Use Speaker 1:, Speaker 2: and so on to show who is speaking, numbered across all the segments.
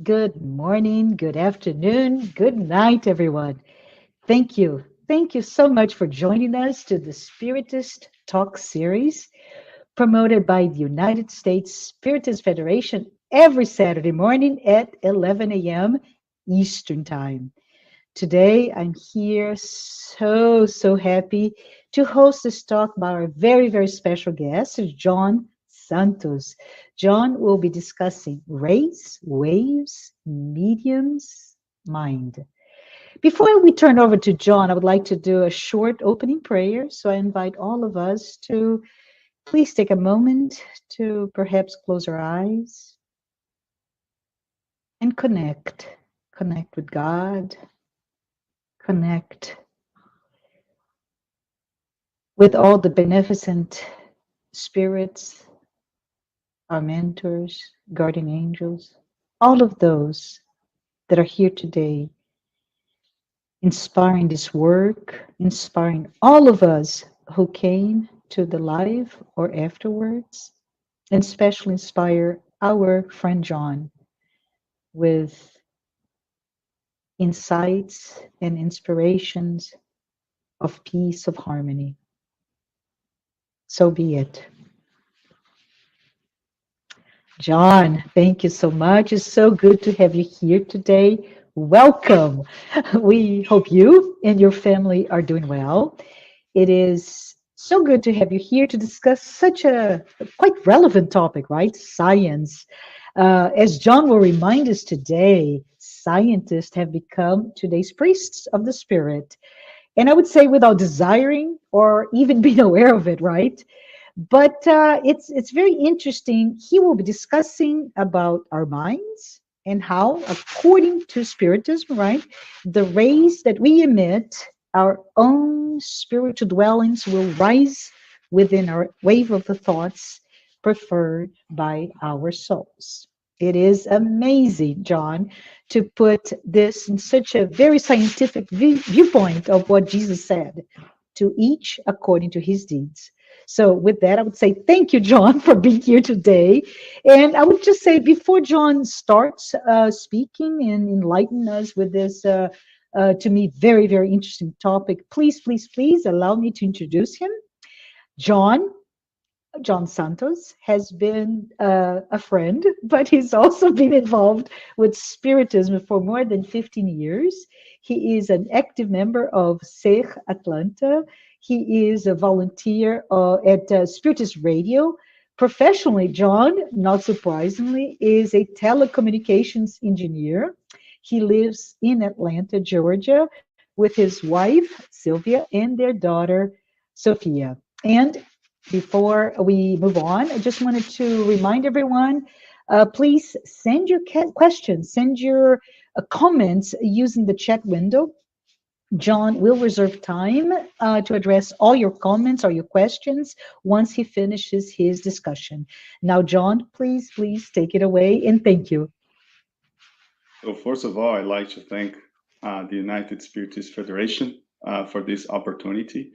Speaker 1: Good morning, good afternoon, good night, everyone. Thank you. Thank you so much for joining us to the Spiritist Talk series promoted by the United States Spiritist Federation every Saturday morning at 11 a.m. Eastern Time. Today, I'm here so happy to host this talk by our very special guest, John Santos. John will be discussing race, waves, mediums, mind. Before we turn over to John, I would like to do a short opening prayer. So I invite all of us to please take a moment to perhaps close our eyes and connect with God, connect with all the beneficent spirits, our mentors, guardian angels, all of those that are here today, inspiring this work, inspiring all of us who came to the live or afterwards, and especially inspire our friend John with insights and inspirations of peace, of harmony. So be it. John, thank you so much. It's so good to have you here today. Welcome. We hope you and your family are doing well. It is so good to have you here to discuss such a quite relevant topic, right? Science. As John will remind us today, scientists have become today's priests of the spirit. And I would say without desiring or even being aware of it, right? But it's very interesting. He will be discussing about our minds and how, according to Spiritism, right, the rays that we emit, our own spiritual dwellings will rise within our wave of the thoughts preferred by our souls. It is amazing, John, to put this in such a very scientific viewpoint of what Jesus said, to each according to his deeds. So with that, I would say thank you, John, for being here today. And I would just say before John starts speaking and enlighten us with this, to me, very interesting topic, please allow me to introduce him. John, John Santos has been a friend, but he's also been involved with Spiritism for more than 15 years. He is an active member of SEG Atlanta. He is a volunteer at Spiritist Radio. Professionally, John, not surprisingly, is a telecommunications engineer. He lives in Atlanta, Georgia, with his wife, Sylvia, and their daughter, Sophia. And before we move on, I just wanted to remind everyone, please send your questions, send your comments using the chat window. John will reserve time to address all your comments or your questions once he finishes his discussion. Now, John, please take it away, and thank you.
Speaker 2: So first of all, I'd like to thank the United Spiritist Federation for this opportunity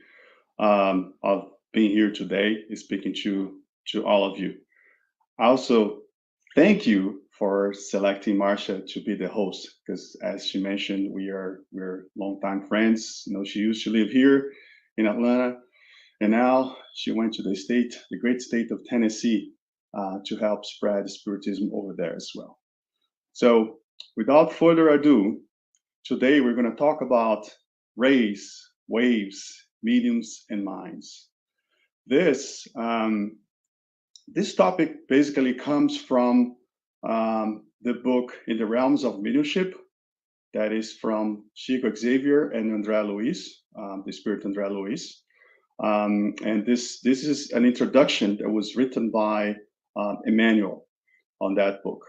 Speaker 2: of being here today, speaking to all of you. Also, thank you for selecting Marcia to be the host, because as she mentioned, we're longtime friends. You know, she used to live here in Atlanta, and now she went to the great state of Tennessee, to help spread Spiritism over there as well. So, without further ado, today we're going to talk about rays, waves, mediums, and minds. This this topic basically comes from the book In the Realms of Mediumship, that is from Chico Xavier and André Luiz, the spirit André Luiz. And this is an introduction that was written by Emmanuel on that book.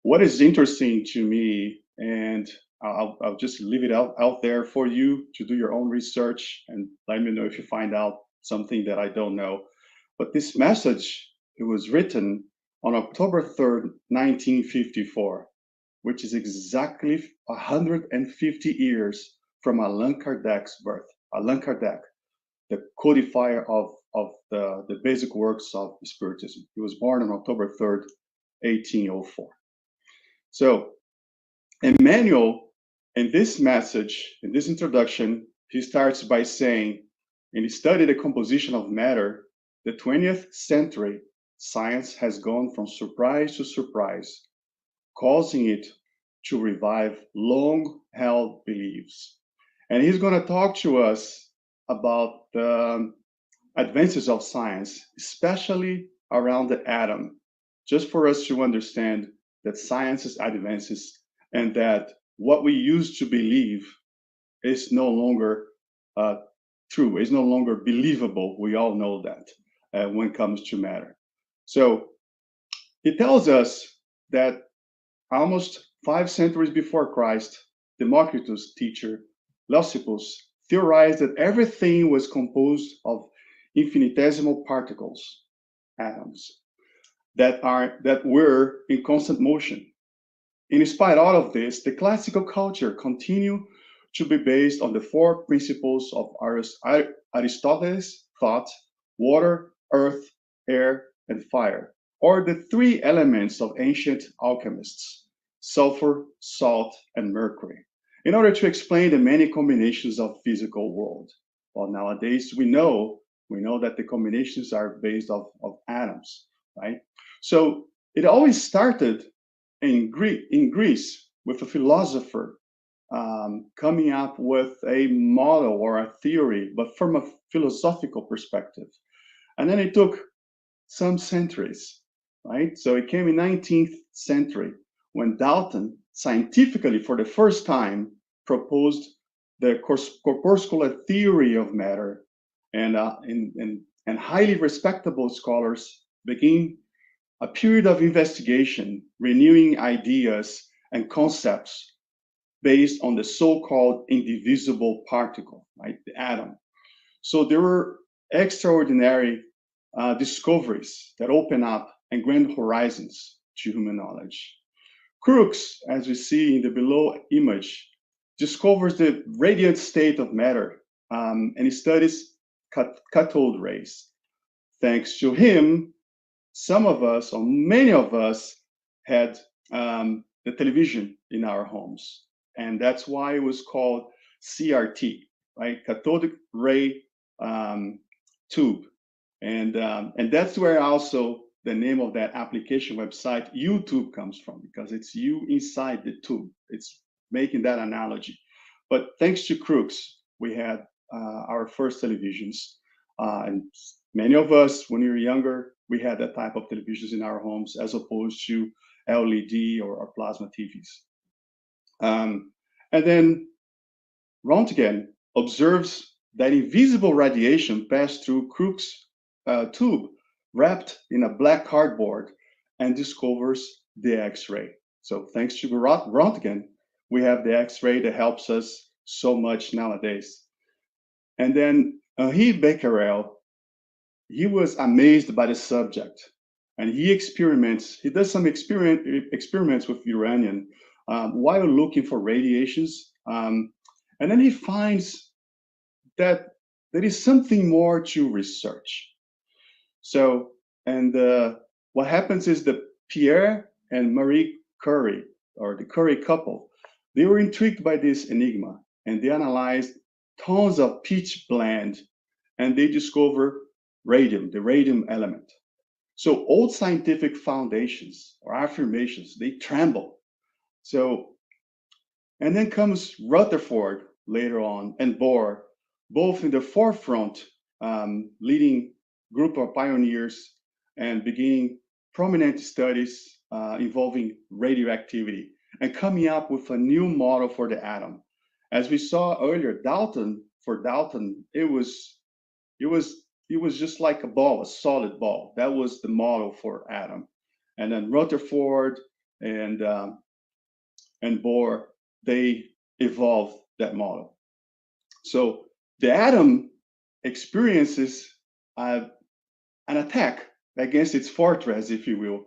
Speaker 2: What is interesting to me, and I'll just leave it out there for you to do your own research and let me know if you find out something that I don't know. But this message, it was written on October 3rd, 1954, which is exactly 150 years from Allan Kardec's birth. Allan Kardec, the codifier of the basic works of Spiritism. He was born on October 3rd, 1804. So Emmanuel, in this message, in this introduction, he starts by saying, in his study the composition of matter, the 20th century, science has gone from surprise to surprise, causing it to revive long-held beliefs. And he's going to talk to us about the advances of science, especially around the atom, just for us to understand that science's advances and that what we used to believe is no longer true, is no longer believable. We all know that when it comes to matter. So it tells us that almost 5 centuries before Christ, Democritus' teacher, Leucippus, theorized that everything was composed of infinitesimal particles, atoms, that were in constant motion. In spite of all of this, the classical culture continued to be based on the 4 principles of Aristotle's thought: water, earth, air, and fire, or the 3 elements of ancient alchemists: sulfur, salt, and mercury, in order to explain the many combinations of physical world. Well, nowadays we know that the combinations are based of atoms, right? So it always started in Greece with a philosopher coming up with a model or a theory, but from a philosophical perspective. And then it took some centuries, right? So it came in 19th century when Dalton scientifically for the first time proposed the corpuscular theory of matter, and highly respectable scholars began a period of investigation, renewing ideas and concepts based on the so-called indivisible particle, right, the atom. So there were extraordinary discoveries that open up and grand horizons to human knowledge. Crookes, as we see in the below image, discovers the radiant state of matter, and he studies cathode rays. Thanks to him, some of us, or many of us, had the television in our homes. And that's why it was called CRT, right? Cathodic ray tube. And that's where also the name of that application website, YouTube, comes from, because it's you inside the tube. It's making that analogy. But thanks to Crookes, we had our first televisions. And many of us, when we were younger, we had that type of televisions in our homes as opposed to LED or plasma TVs. And then Röntgen observes that invisible radiation passed through Crookes' tube wrapped in a black cardboard and discovers the X-ray. So thanks to Röntgen, we have the X-ray that helps us so much nowadays. And then Henri Becquerel, he was amazed by the subject, and he does some experiments with uranium while looking for radiations. And then he finds that there is something more to research. So, and what happens is that Pierre and Marie Curie, or the Curie couple, they were intrigued by this enigma, and they analyzed tons of pitch blende, and they discover radium, the radium element. So old scientific foundations or affirmations, they tremble. So, and then comes Rutherford later on, and Bohr, both in the forefront, leading group of pioneers and beginning prominent studies involving radioactivity and coming up with a new model for the atom. As we saw earlier, for Dalton, it was just like a ball, a solid ball. That was the model for atom. And then Rutherford and Bohr, they evolved that model. So the atom experiences an attack against its fortress, if you will.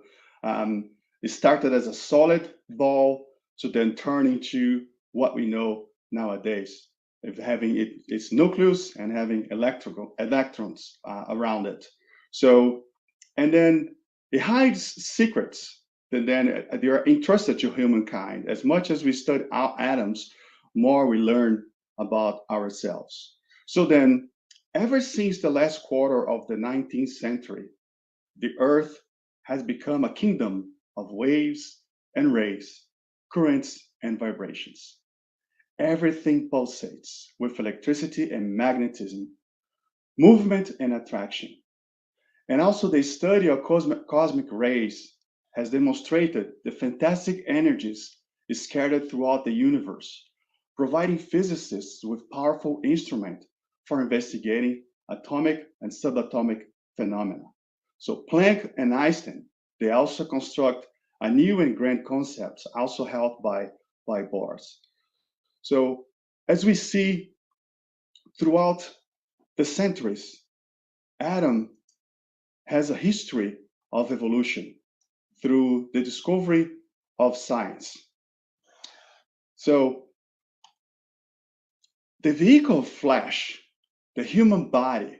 Speaker 2: It started as a solid ball to then turn into what we know nowadays, of having its nucleus and having electrons around it. So, and then it hides secrets then they are entrusted to humankind. As much as we study our atoms, more we learn about ourselves. So then, ever since the last quarter of the 19th century, the Earth has become a kingdom of waves and rays, currents and vibrations. Everything pulsates with electricity and magnetism, movement and attraction. And also the study of cosmic rays has demonstrated the fantastic energies scattered throughout the universe, providing physicists with powerful instruments for investigating atomic and subatomic phenomena. So Planck and Einstein, they also construct a new and grand concepts also held by Bohr. So as we see throughout the centuries, atom has a history of evolution through the discovery of science. So the vehicle of flesh, the human body,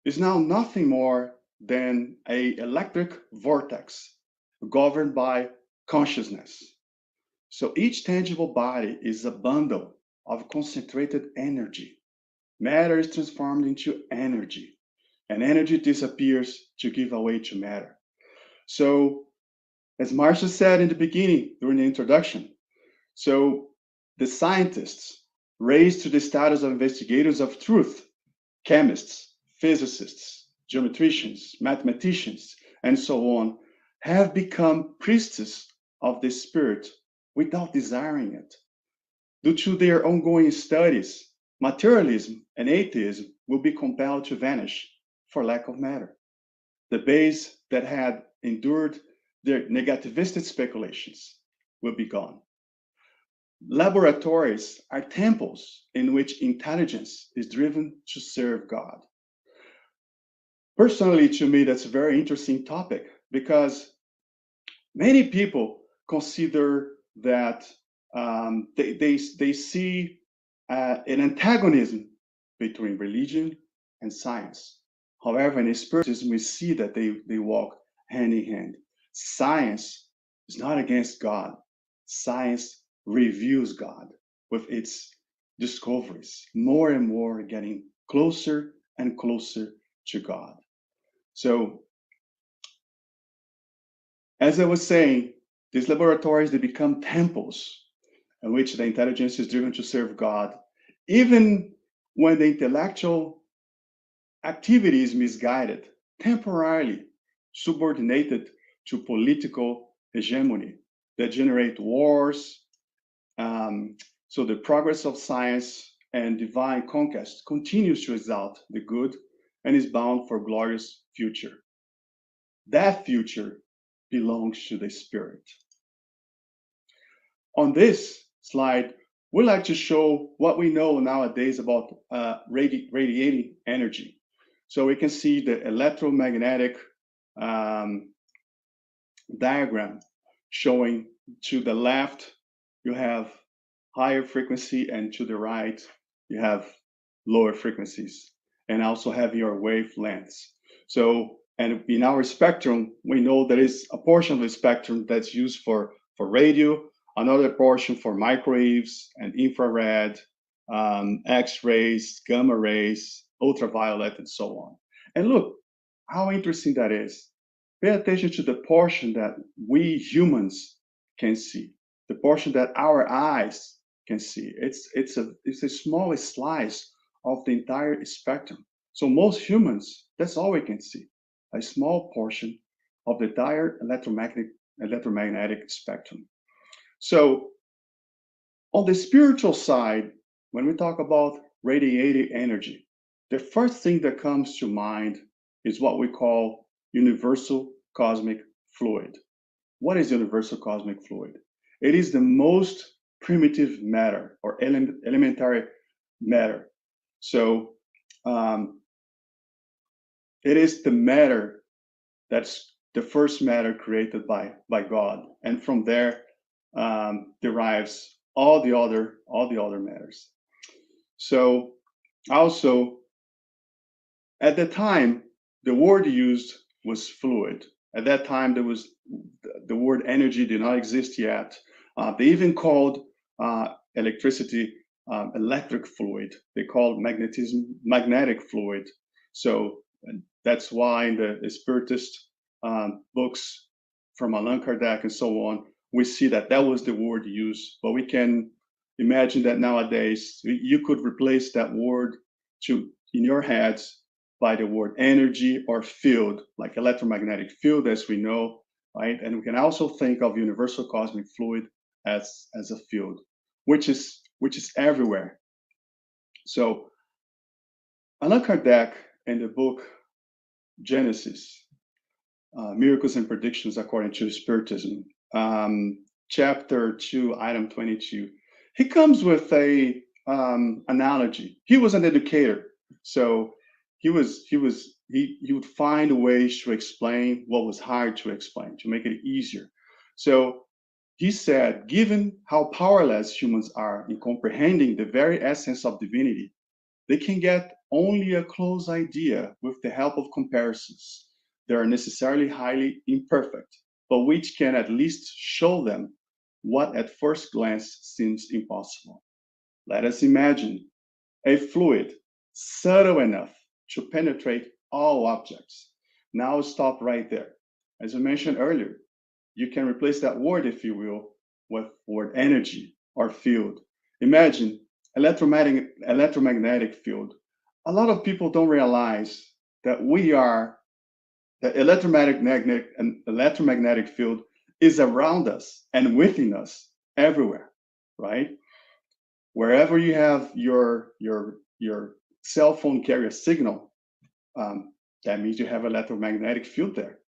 Speaker 2: is now nothing more than an electric vortex governed by consciousness. So each tangible body is a bundle of concentrated energy. Matter is transformed into energy, and energy disappears to give away to matter. So, as Marcia said in the beginning during the introduction, so the scientists raised to the status of investigators of truth, chemists, physicists, geometricians, mathematicians, and so on, have become priests of the spirit without desiring it. Due to their ongoing studies, materialism and atheism will be compelled to vanish for lack of matter. The base that had endured their negativistic speculations will be gone. Laboratories are temples in which intelligence is driven to serve God. Personally, to me, that's a very interesting topic because many people consider that they see an antagonism between religion and science. However, in Spiritism, we see that they walk hand in hand. Science is not against God. Science reveals God with its discoveries, more and more getting closer and closer to God. So, as I was saying, these laboratories, they become temples in which the intelligence is driven to serve God, even when the intellectual activity is misguided, temporarily subordinated to political hegemony that generate wars. So the progress of science and divine conquest continues to exalt the good and is bound for glorious future. That future belongs to the spirit. On this slide, we like to show what we know nowadays about radiating energy. So we can see the electromagnetic diagram showing to the left, you have higher frequency, and to the right, you have lower frequencies, and also have your wavelengths. So, and in our spectrum, we know there is a portion of the spectrum that's used for radio, another portion for microwaves and infrared, X-rays, gamma rays, ultraviolet, and so on. And look how interesting that is. Pay attention to the portion that we humans can see, the portion that our eyes can see. It's a small slice of the entire spectrum. So most humans, that's all we can see, a small portion of the entire electromagnetic spectrum. So on the spiritual side, when we talk about radiating energy, the first thing that comes to mind is what we call universal cosmic fluid. What is universal cosmic fluid? It is the most primitive matter or elementary matter. So it is the matter that's the first matter created by God, and from there derives all the other matters. So also at the time, the word used was fluid. At that time, there was the word energy did not exist yet. They even called electricity electric fluid. They called magnetism magnetic fluid. So that's why in the Spiritist books from Allan Kardec and so on, we see that that was the word used. But we can imagine that nowadays you could replace that word in your heads by the word energy or field, like electromagnetic field, as we know, right? And we can also think of universal cosmic fluid as a field, which is everywhere. So Allan Kardec in the book Genesis, Miracles and Predictions According to Spiritism, chapter 2, item 22, he comes with a analogy. He was an educator, so he would find ways to explain what was hard to explain, to make it easier. So he said, given how powerless humans are in comprehending the very essence of divinity, they can get only a close idea with the help of comparisons. They are necessarily highly imperfect, but which can at least show them what at first glance seems impossible. Let us imagine a fluid subtle enough to penetrate all objects. Now stop right there. As I mentioned earlier, you can replace that word, if you will, with word energy or field. Imagine electromagnetic field. A lot of people don't realize that the electromagnetic field is around us and within us everywhere, right? Wherever you have your cell phone carrier signal, that means you have electromagnetic field there.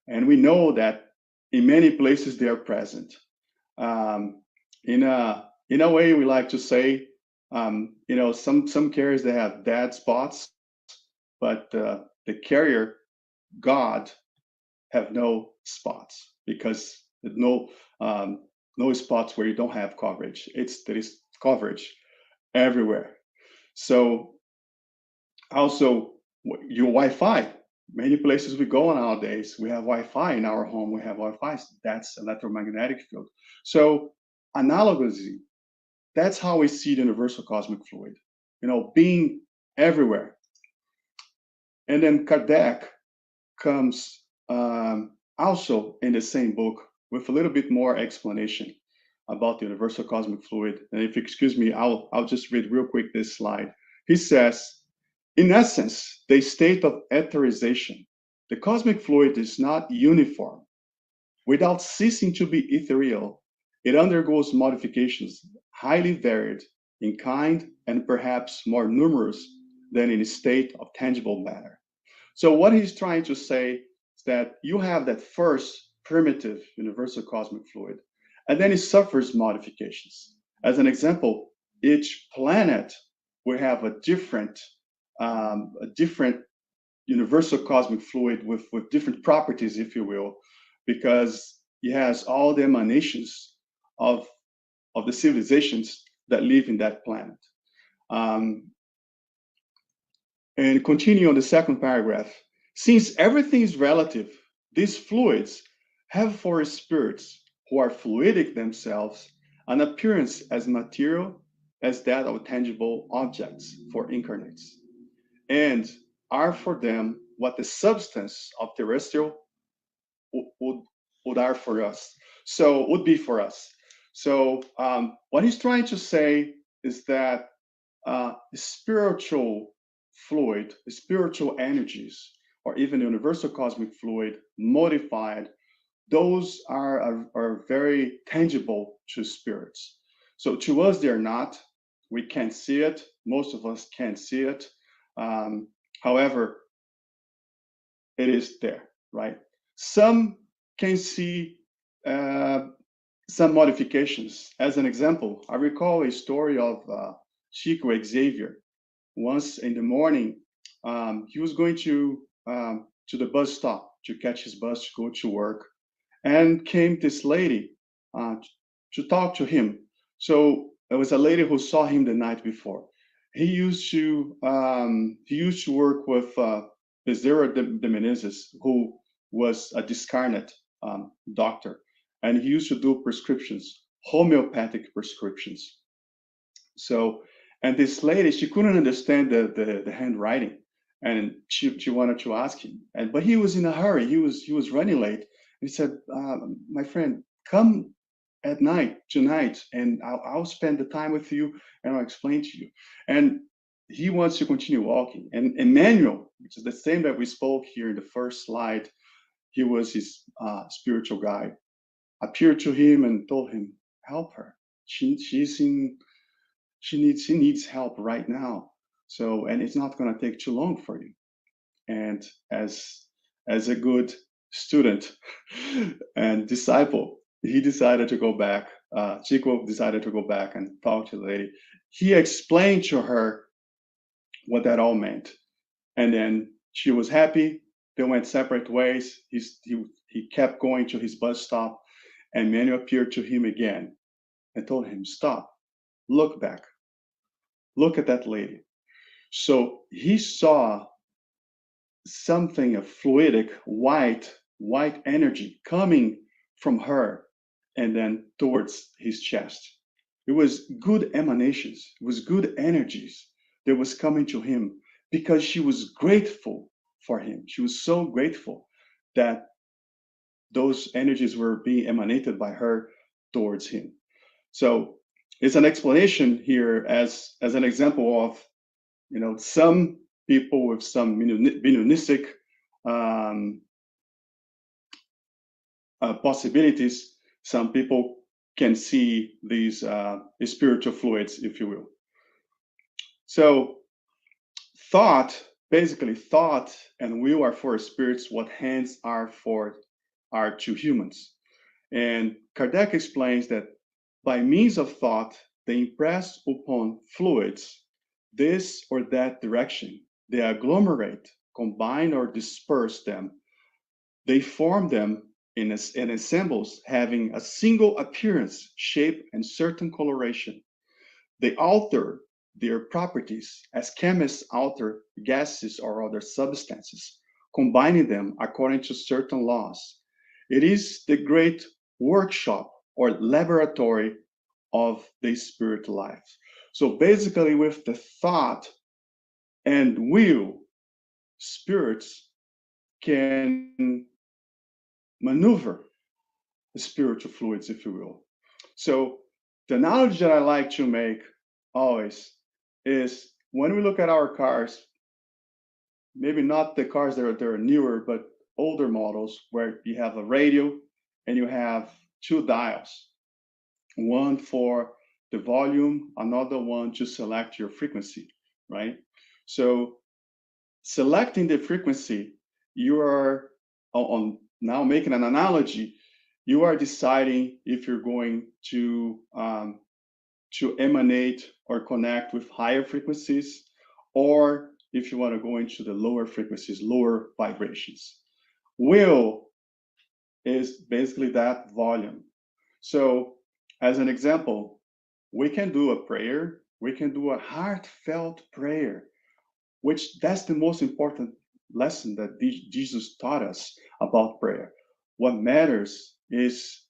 Speaker 2: And we know that in many places they are present. In a way, we like to say, some carriers, they have dead spots, but the carrier God have no spots, because there's no spots where you don't have coverage. There is coverage everywhere. So also your Wi-Fi, many places we go nowadays, we have Wi-Fi in our home, we have Wi-Fi, that's electromagnetic field. So analogously, that's how we see the universal cosmic fluid, being everywhere. And then Kardec comes also in the same book with a little bit more explanation about the universal cosmic fluid. And if you excuse me, I'll just read real quick this slide. He says, in essence, the state of etherization, the cosmic fluid is not uniform. Without ceasing to be ethereal, it undergoes modifications highly varied in kind and perhaps more numerous than in a state of tangible matter. So what he's trying to say is that you have that first primitive universal cosmic fluid, and then it suffers modifications. As an example, each planet will have a different universal cosmic fluid with different properties, if you will, because it has all the emanations of the civilizations that live in that planet. And continue on the second paragraph. Since everything is relative, these fluids have for spirits who are fluidic themselves an appearance as material as that of tangible objects for incarnates, and are for them what the substance of terrestrial would are for us. So would be for us. So what he's trying to say is that spiritual fluid, spiritual energies, or even universal cosmic fluid modified, those are very tangible to spirits. So to us, they're not. We can't see it. Most of us can't see it. However, it is there, right? Some can see some modifications. As an example, I recall a story of Chico Xavier. Once in the morning, he was going to the bus stop to catch his bus to go to work, and came this lady to talk to him. So there was a lady who saw him the night before. He used to work with Bezerra de Menezes, who was a discarnate doctor. and he used to do prescriptions, homeopathic prescriptions. So, and this lady, she couldn't understand the handwriting, and she wanted to ask him, but he was in a hurry. He was running late. He said, "My friend, come at night tonight, and I'll spend the time with you, and I'll explain to you." And he wants to continue walking. And Emmanuel, which is the same that we spoke here in the first slide, he was his spiritual guide, appeared to him and told him, "Help her. She's in she needs help right now. So, and it's not going to take too long for you." And as a good student and disciple, he decided to go back. Chico decided to go back and talk to the lady. He explained to her what that all meant, and then she was happy. They went separate ways. He kept going to his bus stop, and Manuel appeared to him again and told him, "Stop, look back, look at that lady." So he saw something, a fluidic white energy coming from her and then towards his chest. It was good emanations, it was good energies that was coming to him because she was grateful for him. She was so grateful that those energies were being emanated by her towards him. So it's an explanation here as an example of, some people with some mediumistic possibilities. Some people can see these spiritual fluids, if you will. So basically thought and will are for spirits what hands are to humans. And Kardec explains that by means of thought, they impress upon fluids this or that direction. They agglomerate, combine, or disperse them. They form them in ensembles having a single appearance, shape, and certain coloration. They alter their properties as chemists alter gases or other substances, combining them according to certain laws. It is the great workshop or laboratory of the spirit life. So basically, with the thought and will, spirits can maneuver the spiritual fluids, if you will. So the analogy that I like to make always is when we look at our cars, maybe not the cars that are newer, but older models where you have a radio and you have two dials, one for the volume, another one to select your frequency, right? So selecting the frequency, you are on now making an analogy, you are deciding if you're going to emanate or connect with higher frequencies, or if you want to go into the lower frequencies, lower vibrations. Will is basically that volume. So as an example, we can do a prayer, we can do a heartfelt prayer, which that's the most important lesson that Jesus taught us about prayer. What matters is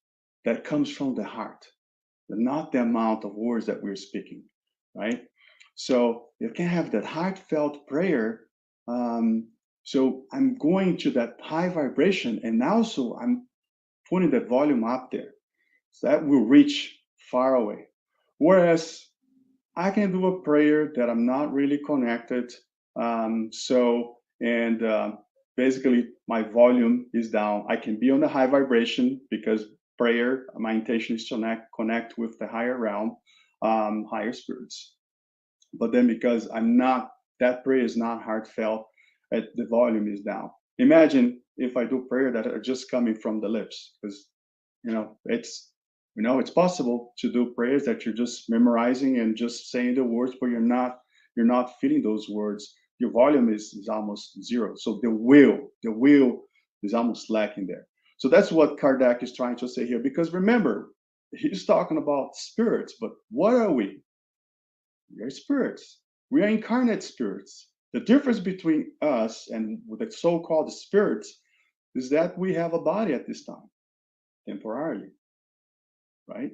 Speaker 2: that comes from the heart, not the amount of words that we're speaking, right? So you can have that heartfelt prayer. So I'm going to that high vibration, and also I'm putting that volume up there, so that will reach far away. Whereas I can do a prayer that I'm not really connected. Basically my volume is down. I can be on the high vibration because prayer, my intention is to connect with the higher realm, higher spirits. But then because that prayer is not heartfelt, the volume is down. Imagine if I do prayer that are just coming from the lips, because it's possible to do prayers that you're just memorizing and just saying the words, but you're not feeling those words. Your volume is almost zero. So the will is almost lacking there. So that's what Kardec is trying to say here. Because remember, he's talking about spirits, but what are we? We are spirits. We are incarnate spirits. The difference between us and the so-called spirits is that we have a body at this time. temporarily, right?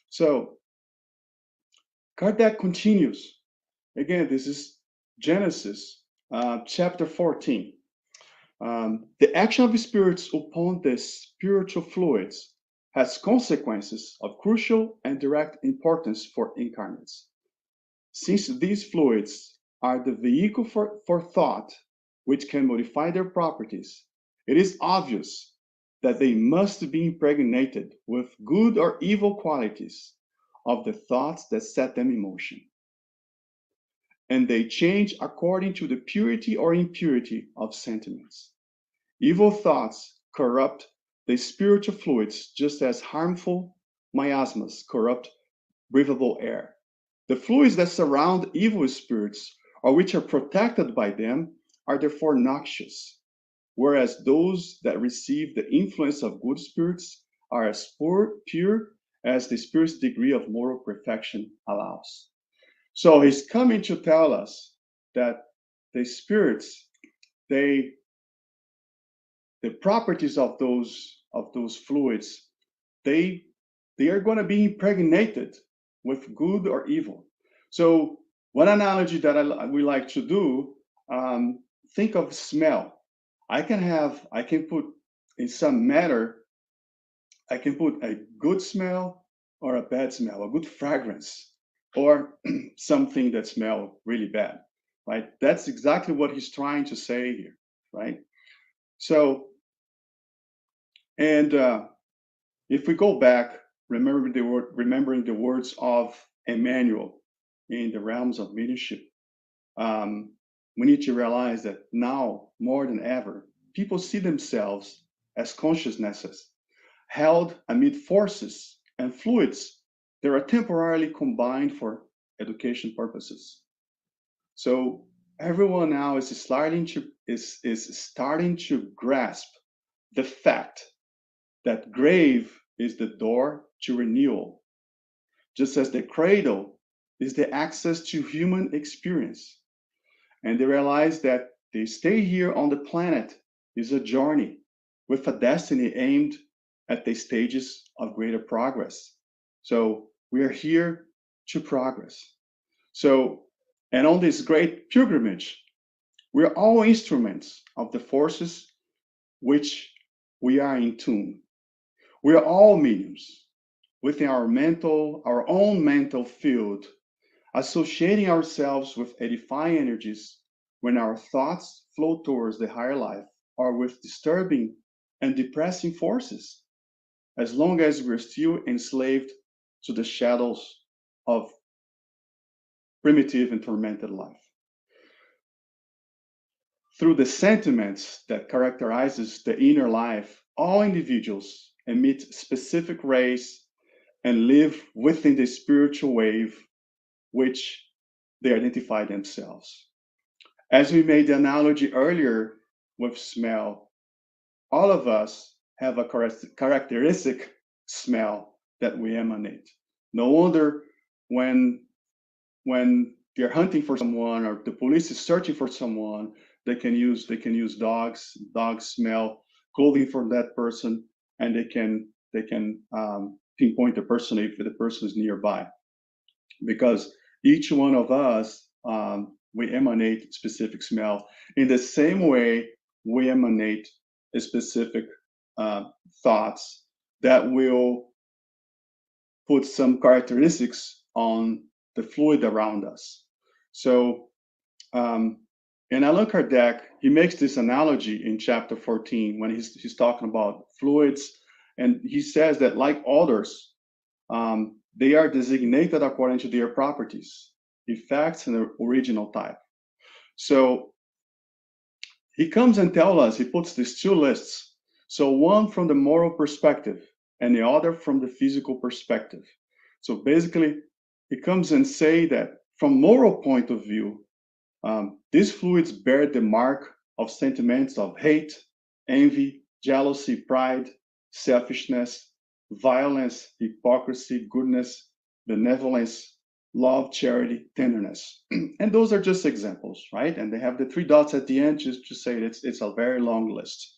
Speaker 2: So Kardec continues. Again, this is Genesis chapter 14. The action of spirits upon the spiritual fluids has consequences of crucial and direct importance for incarnates. Since these fluids are the vehicle for thought, which can modify their properties, it is obvious that they must be impregnated with good or evil qualities of the thoughts that set them in motion. And they change according to the purity or impurity of sentiments. Evil thoughts corrupt the spiritual fluids just as harmful miasmas corrupt breathable air. The fluids that surround evil spirits or which are protected by them are therefore noxious, whereas those that receive the influence of good spirits are as pure as the spirit's degree of moral perfection allows. So he's coming to tell us that the spirits, the properties of those fluids, they are going to be impregnated with good or evil. So one analogy that we like to do, think of smell. I can put in some matter, I can put a good smell or a bad smell, a good fragrance, or something that smells really bad, right? That's exactly what he's trying to say here, right? So, and if we go back, remembering the words of Emmanuel in the realms of mediumship, we need to realize that now more than ever, people see themselves as consciousnesses held amid forces and fluids that are temporarily combined for education purposes. So everyone now is starting to grasp the fact that grave is the door to renewal, just as the cradle is the access to human experience. And they realize that they stay here on the planet is a journey with a destiny aimed at the stages of greater progress. So we are here to progress. So, and on this great pilgrimage, we are all instruments of the forces which we are in tune. We are all mediums within our own mental field, associating ourselves with edifying energies when our thoughts flow towards the higher life, or with disturbing and depressing forces, as long as we're still enslaved to the shadows of primitive and tormented life. Through the sentiments that characterizes the inner life, all individuals emit specific rays and live within the spiritual wave which they identify themselves. As we made the analogy earlier with smell, all of us have a characteristic smell that we emanate. No wonder when they're hunting for someone or the police is searching for someone, they can use dogs smell clothing for that person, and they can pinpoint the person if the person is nearby, because each one of us, we emanate specific smell. In the same way, we emanate a specific thoughts that will put some characteristics on the fluid around us. So, and Allan Kardec, he makes this analogy in chapter 14 when he's talking about fluids, and he says that like odors, they are designated according to their properties, effects, and the original type. So he comes and tells us, he puts these two lists. So one from the moral perspective and the other from the physical perspective. So basically, he comes and say that from moral point of view, these fluids bear the mark of sentiments of hate, envy, jealousy, pride, selfishness, violence, hypocrisy, goodness, benevolence, love, charity, tenderness. And those are just examples, right? And they have the three dots at the end just to say it's a very long list.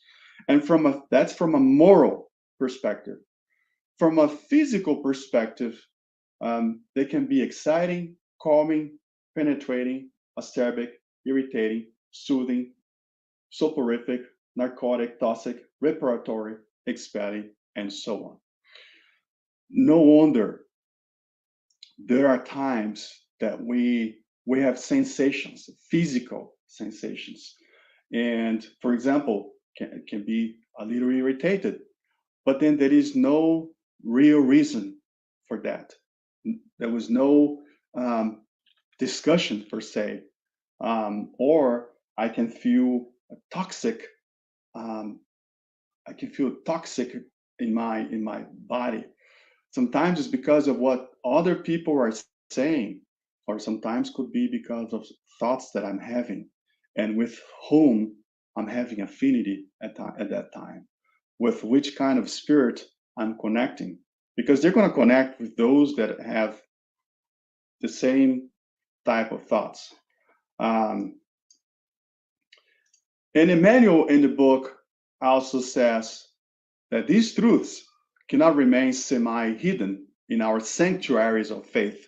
Speaker 2: And that's from a moral perspective. From a physical perspective, they can be exciting, calming, penetrating, acerbic, irritating, soothing, soporific, narcotic, toxic, reparatory, expelling, and so on. No wonder there are times that we have sensations, physical sensations. And for example, can be a little irritated, but then there is no real reason for that. There was no discussion per se, or I can feel toxic. I can feel toxic in my body. Sometimes it's because of what other people are saying, or sometimes could be because of thoughts that I'm having, and with whom I'm having affinity at that time, with which kind of spirit I'm connecting, because they're going to connect with those that have the same type of thoughts. And Emmanuel in the book also says that these truths cannot remain semi-hidden in our sanctuaries of faith.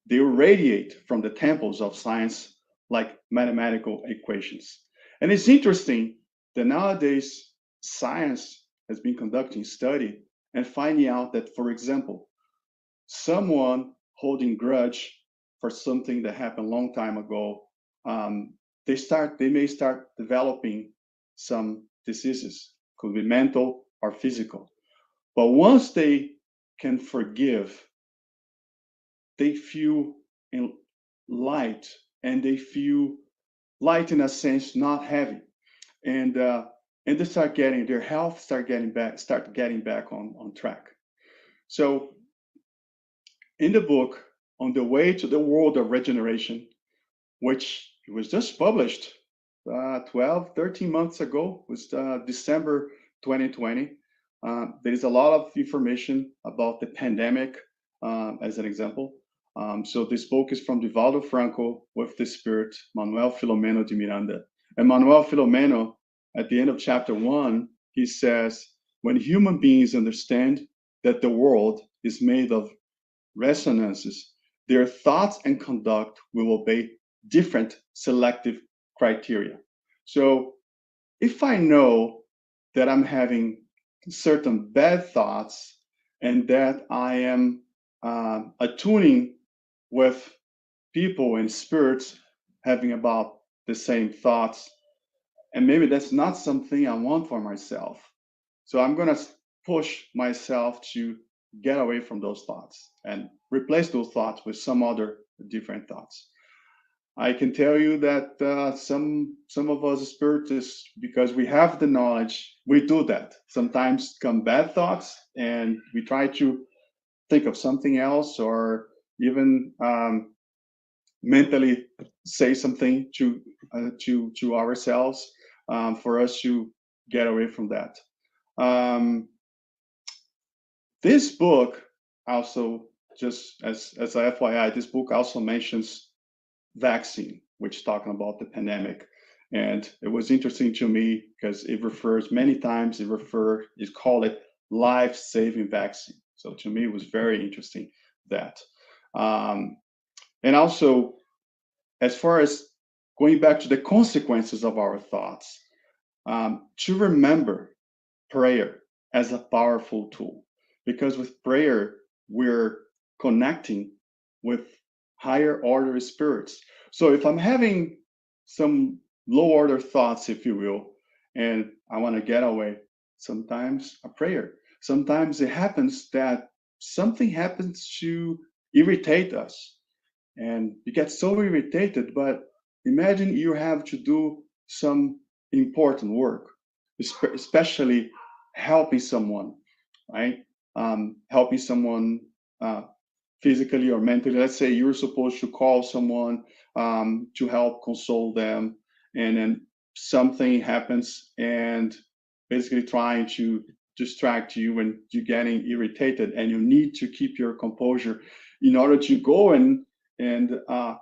Speaker 2: They radiate from the temples of science like mathematical equations. And it's interesting that nowadays science has been conducting study and finding out that, for example, someone holding grudge for something that happened a long time ago, they may start developing some diseases, could be mental or physical. But once they can forgive, they feel light, and they feel light in a sense, not heavy, and they start getting their health start getting back on track. So in the book, On the Way to the World of Regeneration, which was just published 13 months ago, was December 2020. There is a lot of information about the pandemic, as an example. So this book is from Divaldo Franco with the spirit Manuel Filomeno de Miranda. And Manuel Filomeno, at the end of chapter 1, he says, when human beings understand that the world is made of resonances, their thoughts and conduct will obey different selective criteria. So if I know that I'm having certain bad thoughts and that I am attuning with people and spirits having about the same thoughts, and maybe that's not something I want for myself, so I'm going to push myself to get away from those thoughts and replace those thoughts with some other different thoughts. I can tell you that some of us spiritists, because we have the knowledge, we do that. Sometimes come bad thoughts, and we try to think of something else, or even mentally say something to ourselves for us to get away from that. This book also, just as a FYI, this book also mentions vaccine, which talking about the pandemic. And it was interesting to me because it refers many times, it's called it life-saving vaccine. So to me, it was very interesting that. And also, as far as going back to the consequences of our thoughts, to remember prayer as a powerful tool, because with prayer, we're connecting with higher order spirits. So if I'm having some low order thoughts, if you will, and I want to get away, sometimes a prayer. Sometimes it happens that something happens to irritate us, and you get so irritated. But imagine you have to do some important work, especially helping someone, right? Helping someone physically or mentally. Let's say you're supposed to call someone to help console them, and then something happens and basically trying to distract you, and you're getting irritated, and you need to keep your composure in order to go and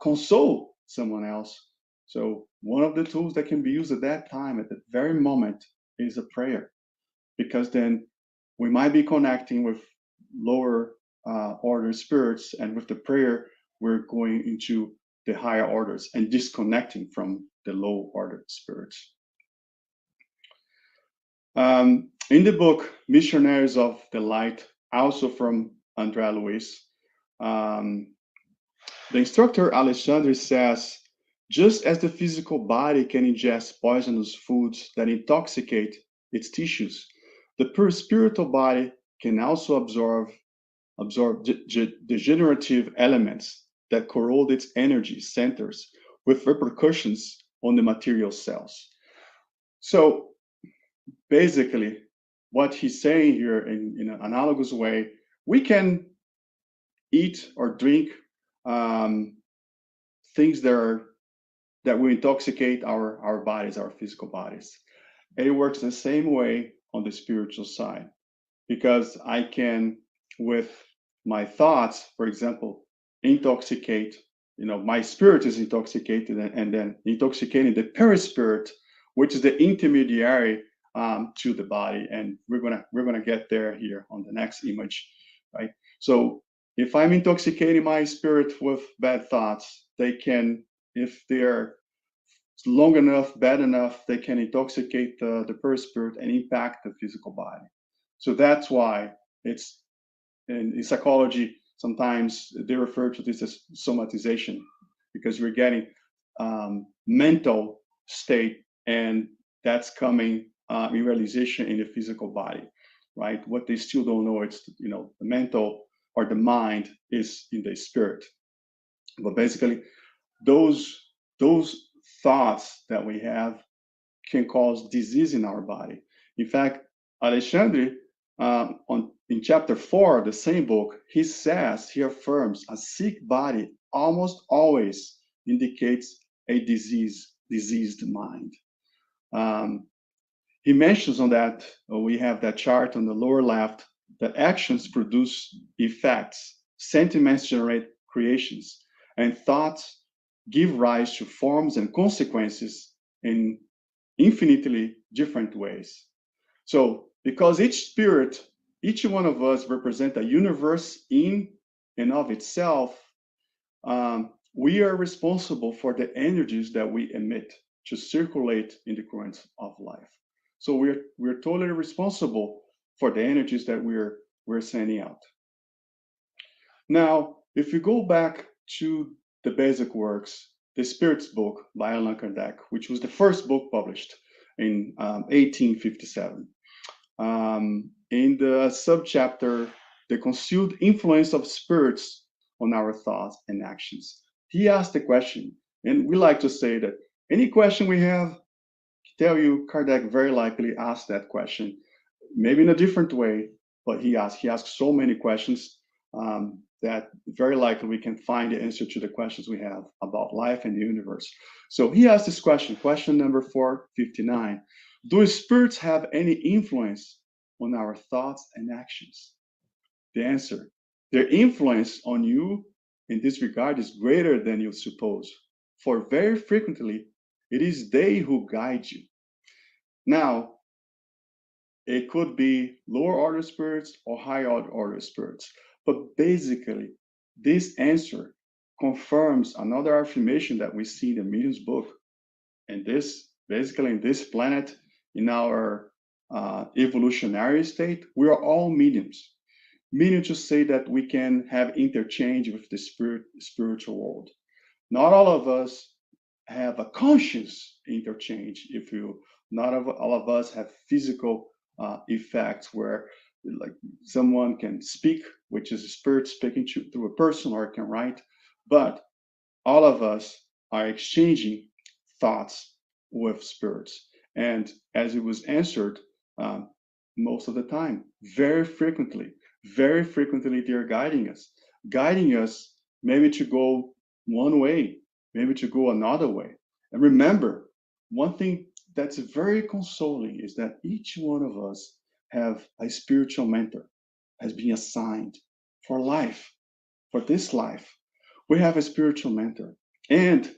Speaker 2: console someone else. So one of the tools that can be used at that time, at that very moment, is a prayer, because then we might be connecting with lower order spirits, and with the prayer, we're going into the higher orders and disconnecting from the low order spirits. In the book Missionaries of the Light, also from André Luiz, the instructor Alexandre says, just as the physical body can ingest poisonous foods that intoxicate its tissues, the pure spiritual body can also absorb degenerative elements that corrode its energy centers with repercussions on the material cells. So basically, what he's saying here in an analogous way, we can eat or drink things that will intoxicate our bodies, our physical bodies. It works the same way on the spiritual side, because I can, with my thoughts, for example, intoxicate, my spirit is intoxicated, and then intoxicating the perispirit, which is the intermediary to the body. And we're gonna get there here on the next image, right? So if I'm intoxicating my spirit with bad thoughts, they can, if they're long enough, bad enough, they can intoxicate the perispirit and impact the physical body. So that's why it's, in psychology, sometimes they refer to this as somatization, because we're getting mental state, and that's coming in realization in the physical body, right? What they still don't know, it's, the mental or the mind is in the spirit. But basically, those thoughts that we have can cause disease in our body. In fact, Alexandre, in chapter 4 of the same book, he affirms a sick body almost always indicates a diseased mind. He mentions on that, we have that chart on the lower left, that actions produce effects, sentiments generate creations, and thoughts give rise to forms and consequences in infinitely different ways. So, because each one of us represent a universe in and of itself, we are responsible for the energies that we emit to circulate in the currents of life. So we're totally responsible for the energies that we're sending out. Now, if we go back to the basic works, the Spirits book by Allan Kardec, which was the first book published in 1857. In the subchapter, the concealed influence of spirits on our thoughts and actions, he asked the question, and we like to say that any question we have, tell you, Kardec very likely asked that question, maybe in a different way, but he asked so many questions that very likely we can find the answer to the questions we have about life and the universe. So he asked this question number 459. Do spirits have any influence on our thoughts and actions? The answer, their influence on you in this regard is greater than you suppose, for very frequently it is they who guide you. Now, it could be lower order spirits or higher order spirits, but basically this answer confirms another affirmation that we see in the Medium's book. And this, basically in this planet, in our evolutionary state, we are all mediums. Meaning to say that we can have interchange with the spiritual world. Not all of us have a conscious interchange, if you, not all of us have physical effects where like someone can speak, which is a spirit speaking through a person, or can write, but all of us are exchanging thoughts with spirits. And as it was answered, most of the time, very frequently they're guiding us maybe to go one way, maybe to go another way. And remember, one thing that's very consoling is that each one of us have a spiritual mentor, has been assigned for life, for this life. We have a spiritual mentor. And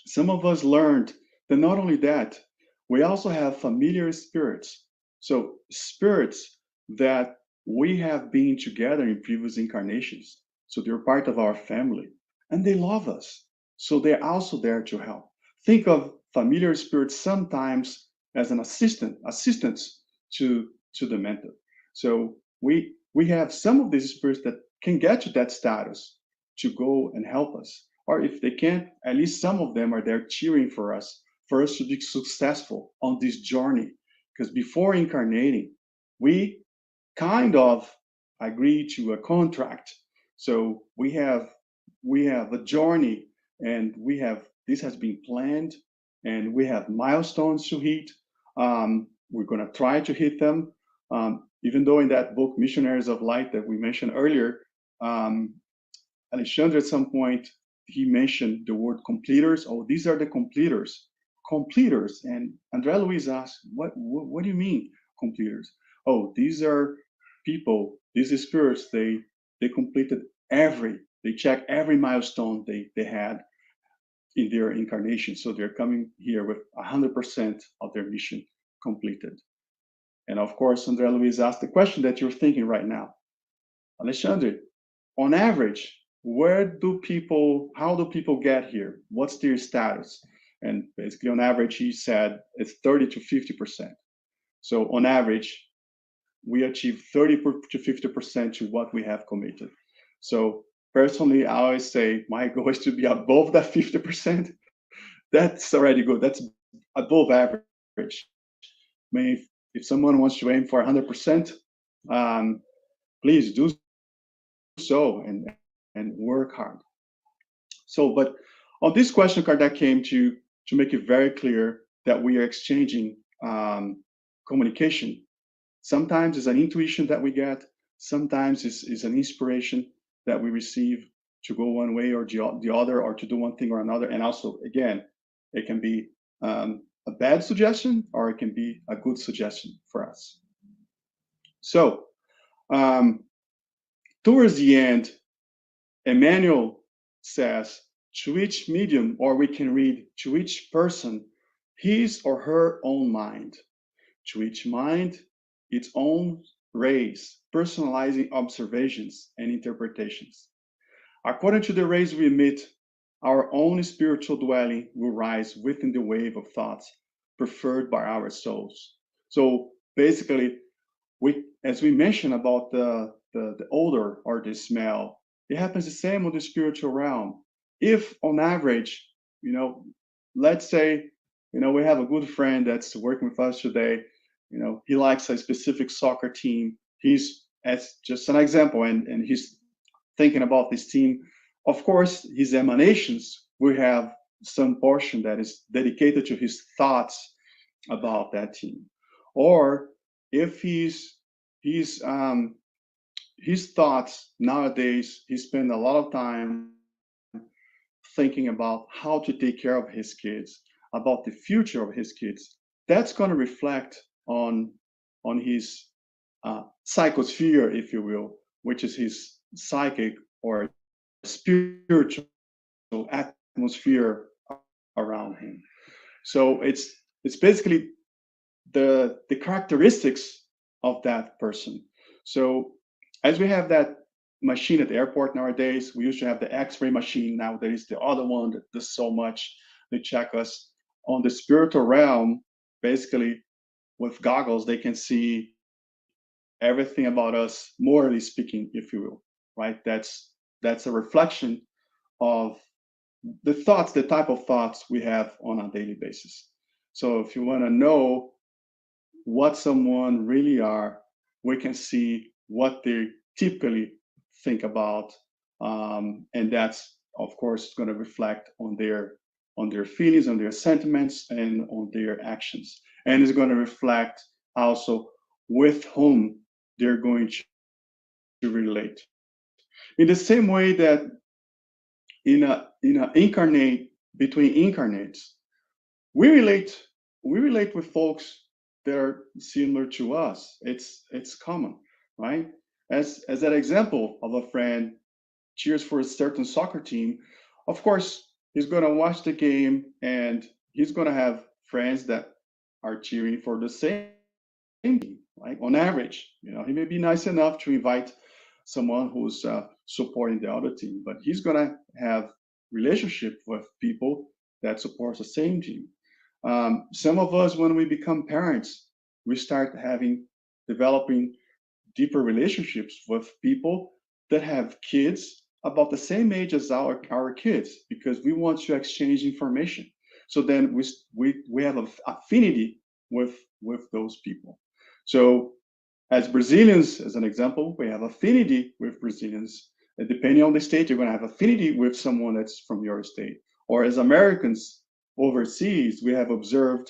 Speaker 2: some of us learned that not only that, we also have familiar spirits. So spirits that we have been together in previous incarnations. So they're part of our family and they love us. So they're also there to help. Think of familiar spirits sometimes as an assistance to the mentor. So we have some of these spirits that can get to that status to go and help us. Or if they can't, at least some of them are there cheering for us to be successful on this journey. Because before incarnating, we kind of agree to a contract. So we have a journey, and this has been planned, and we have milestones to hit. We're going to try to hit them. Even though in that book, Missionaries of Light, that we mentioned earlier, Alexandre at some point he mentioned the word completers. Oh, these are the completers. Completers. And Andrea Luiz asked, what do you mean, completers? Oh, these are people, these spirits, they completed they checked every milestone they had in their incarnation. So they're coming here with 100% of their mission completed. And of course, Andrea Luiz asked the question that you're thinking right now. Alexandre, on average, how do people get here? What's their status? And basically on average, he said it's 30 to 50%. So on average, we achieve 30 to 50% to what we have committed. So personally, I always say my goal is to be above that 50%. That's already good. That's above average. I mean, if someone wants to aim for 100%, please do so and work hard. So, but on this question card, that came to make it very clear that we are exchanging communication. Sometimes it's an intuition that we get. Sometimes it's an inspiration that we receive to go one way or the other, or to do one thing or another. And also, again, it can be a bad suggestion, or it can be a good suggestion for us. So, towards the end, Emmanuel says, to each medium, or we can read, to each person, his or her own mind. To each mind, its own rays, personalizing observations and interpretations. According to the rays we emit, our own spiritual dwelling will rise within the wave of thoughts preferred by our souls. So basically, as we mentioned about the odor or the smell, it happens the same on the spiritual realm. If on average, let's say, we have a good friend that's working with us today, he likes a specific soccer team. He's, as just an example, and he's thinking about this team. Of course, his emanations will have some portion that is dedicated to his thoughts about that team. Or if his thoughts nowadays, he spends a lot of time thinking about how to take care of his kids, about the future of his kids. That's going to reflect on his psychosphere, if you will, which is his psychic or spiritual atmosphere around him. So it's basically the characteristics of that person. So as we have that machine at the airport nowadays, we used to have the X-ray machine. Now there is the other one that does so much. They check us on the spiritual realm. Basically, with goggles, they can see everything about us, morally speaking, if you will, right? That's a reflection of the type of thoughts we have on a daily basis. So if you want to know what someone really are, we can see what they typically think about, and that's of course going to reflect on their feelings, on their sentiments, and on their actions, and it's going to reflect also with whom they're going to relate. In the same way that in a incarnate, between incarnates, we relate with folks that are similar to us. It's common, right? As that example of a friend cheers for a certain soccer team, of course he's going to watch the game and he's going to have friends that are cheering for the same team, right? On average, he may be nice enough to invite someone who's supporting the other team, but he's gonna have relationship with people that supports the same team. Some of us, when we become parents, we start developing deeper relationships with people that have kids about the same age as our kids, because we want to exchange information. So then we have an affinity with those people. So as Brazilians, as an example, we have affinity with Brazilians. And depending on the state, you're going to have affinity with someone that's from your state. Or as Americans overseas, we have observed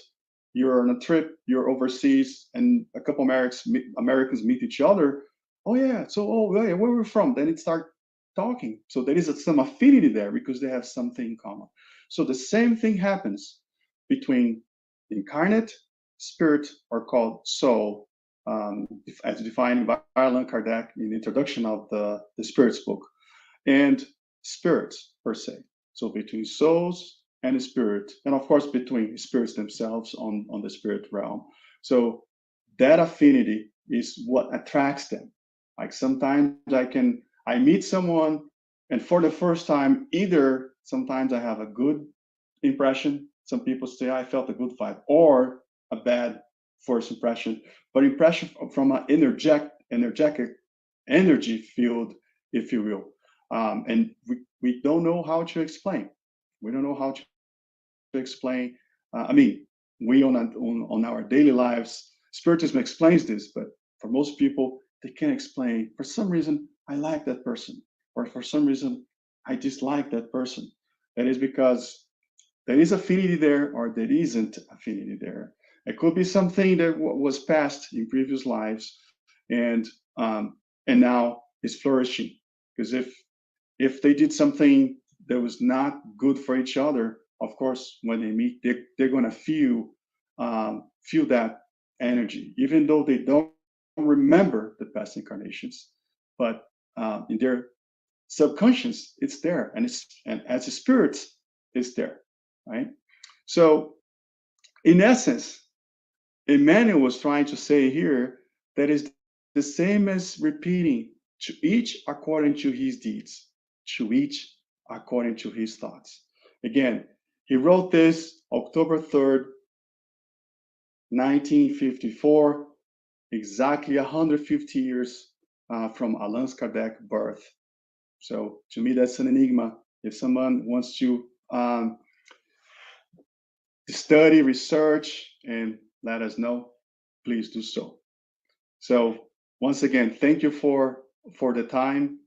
Speaker 2: you're on a trip, you're overseas, and a couple Americans meet each other. Oh yeah, yeah, where we're from? Then it start talking. So there is some affinity there because they have something in common. So the same thing happens between incarnate spirit, or called soul, as defined by Allan Kardec in the introduction of the Spirits book, and spirits per se. So between souls and the spirit, and of course between spirits themselves on the spirit realm. So that affinity is what attracts them. Like sometimes I meet someone, and for the first time, either sometimes I have a good impression. Some people say I felt a good vibe, or a bad first impression, but impression from an energetic energy field, if you will. And we don't know how to explain. We don't know how to explain. I mean, we on our daily lives, Spiritism explains this, but for most people, they can't explain. For some reason, I like that person, or for some reason, I dislike that person. That is because there is affinity there, or there isn't affinity there. It could be something that was past in previous lives, and now is flourishing. Because if they did something that was not good for each other, of course, when they meet, they're gonna feel that energy, even though they don't remember the past incarnations, but in their subconscious, it's there, and as a spirit, it's there, right? So, in essence, Emmanuel was trying to say here that is the same as repeating, to each according to his deeds, to each according to his thoughts. Again, he wrote this October 3rd, 1954, exactly 150 years from Allan Kardec's birth. So to me, that's an enigma. If someone wants to study, research, and let us know, please do so. So once again, thank you for the time.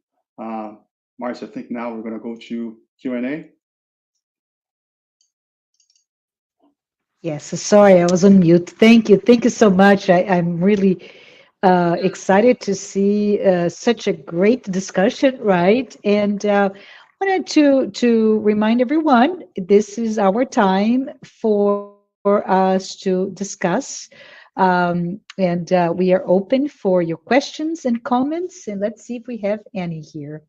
Speaker 2: Marcia, I think now we're going to go to Q&A.
Speaker 1: Yes, sorry, I was on mute. Thank you so much. I'm really excited to see such a great discussion, right? And wanted to remind everyone, this is our time for us to discuss. And we are open for your questions and comments, and let's see if we have any here.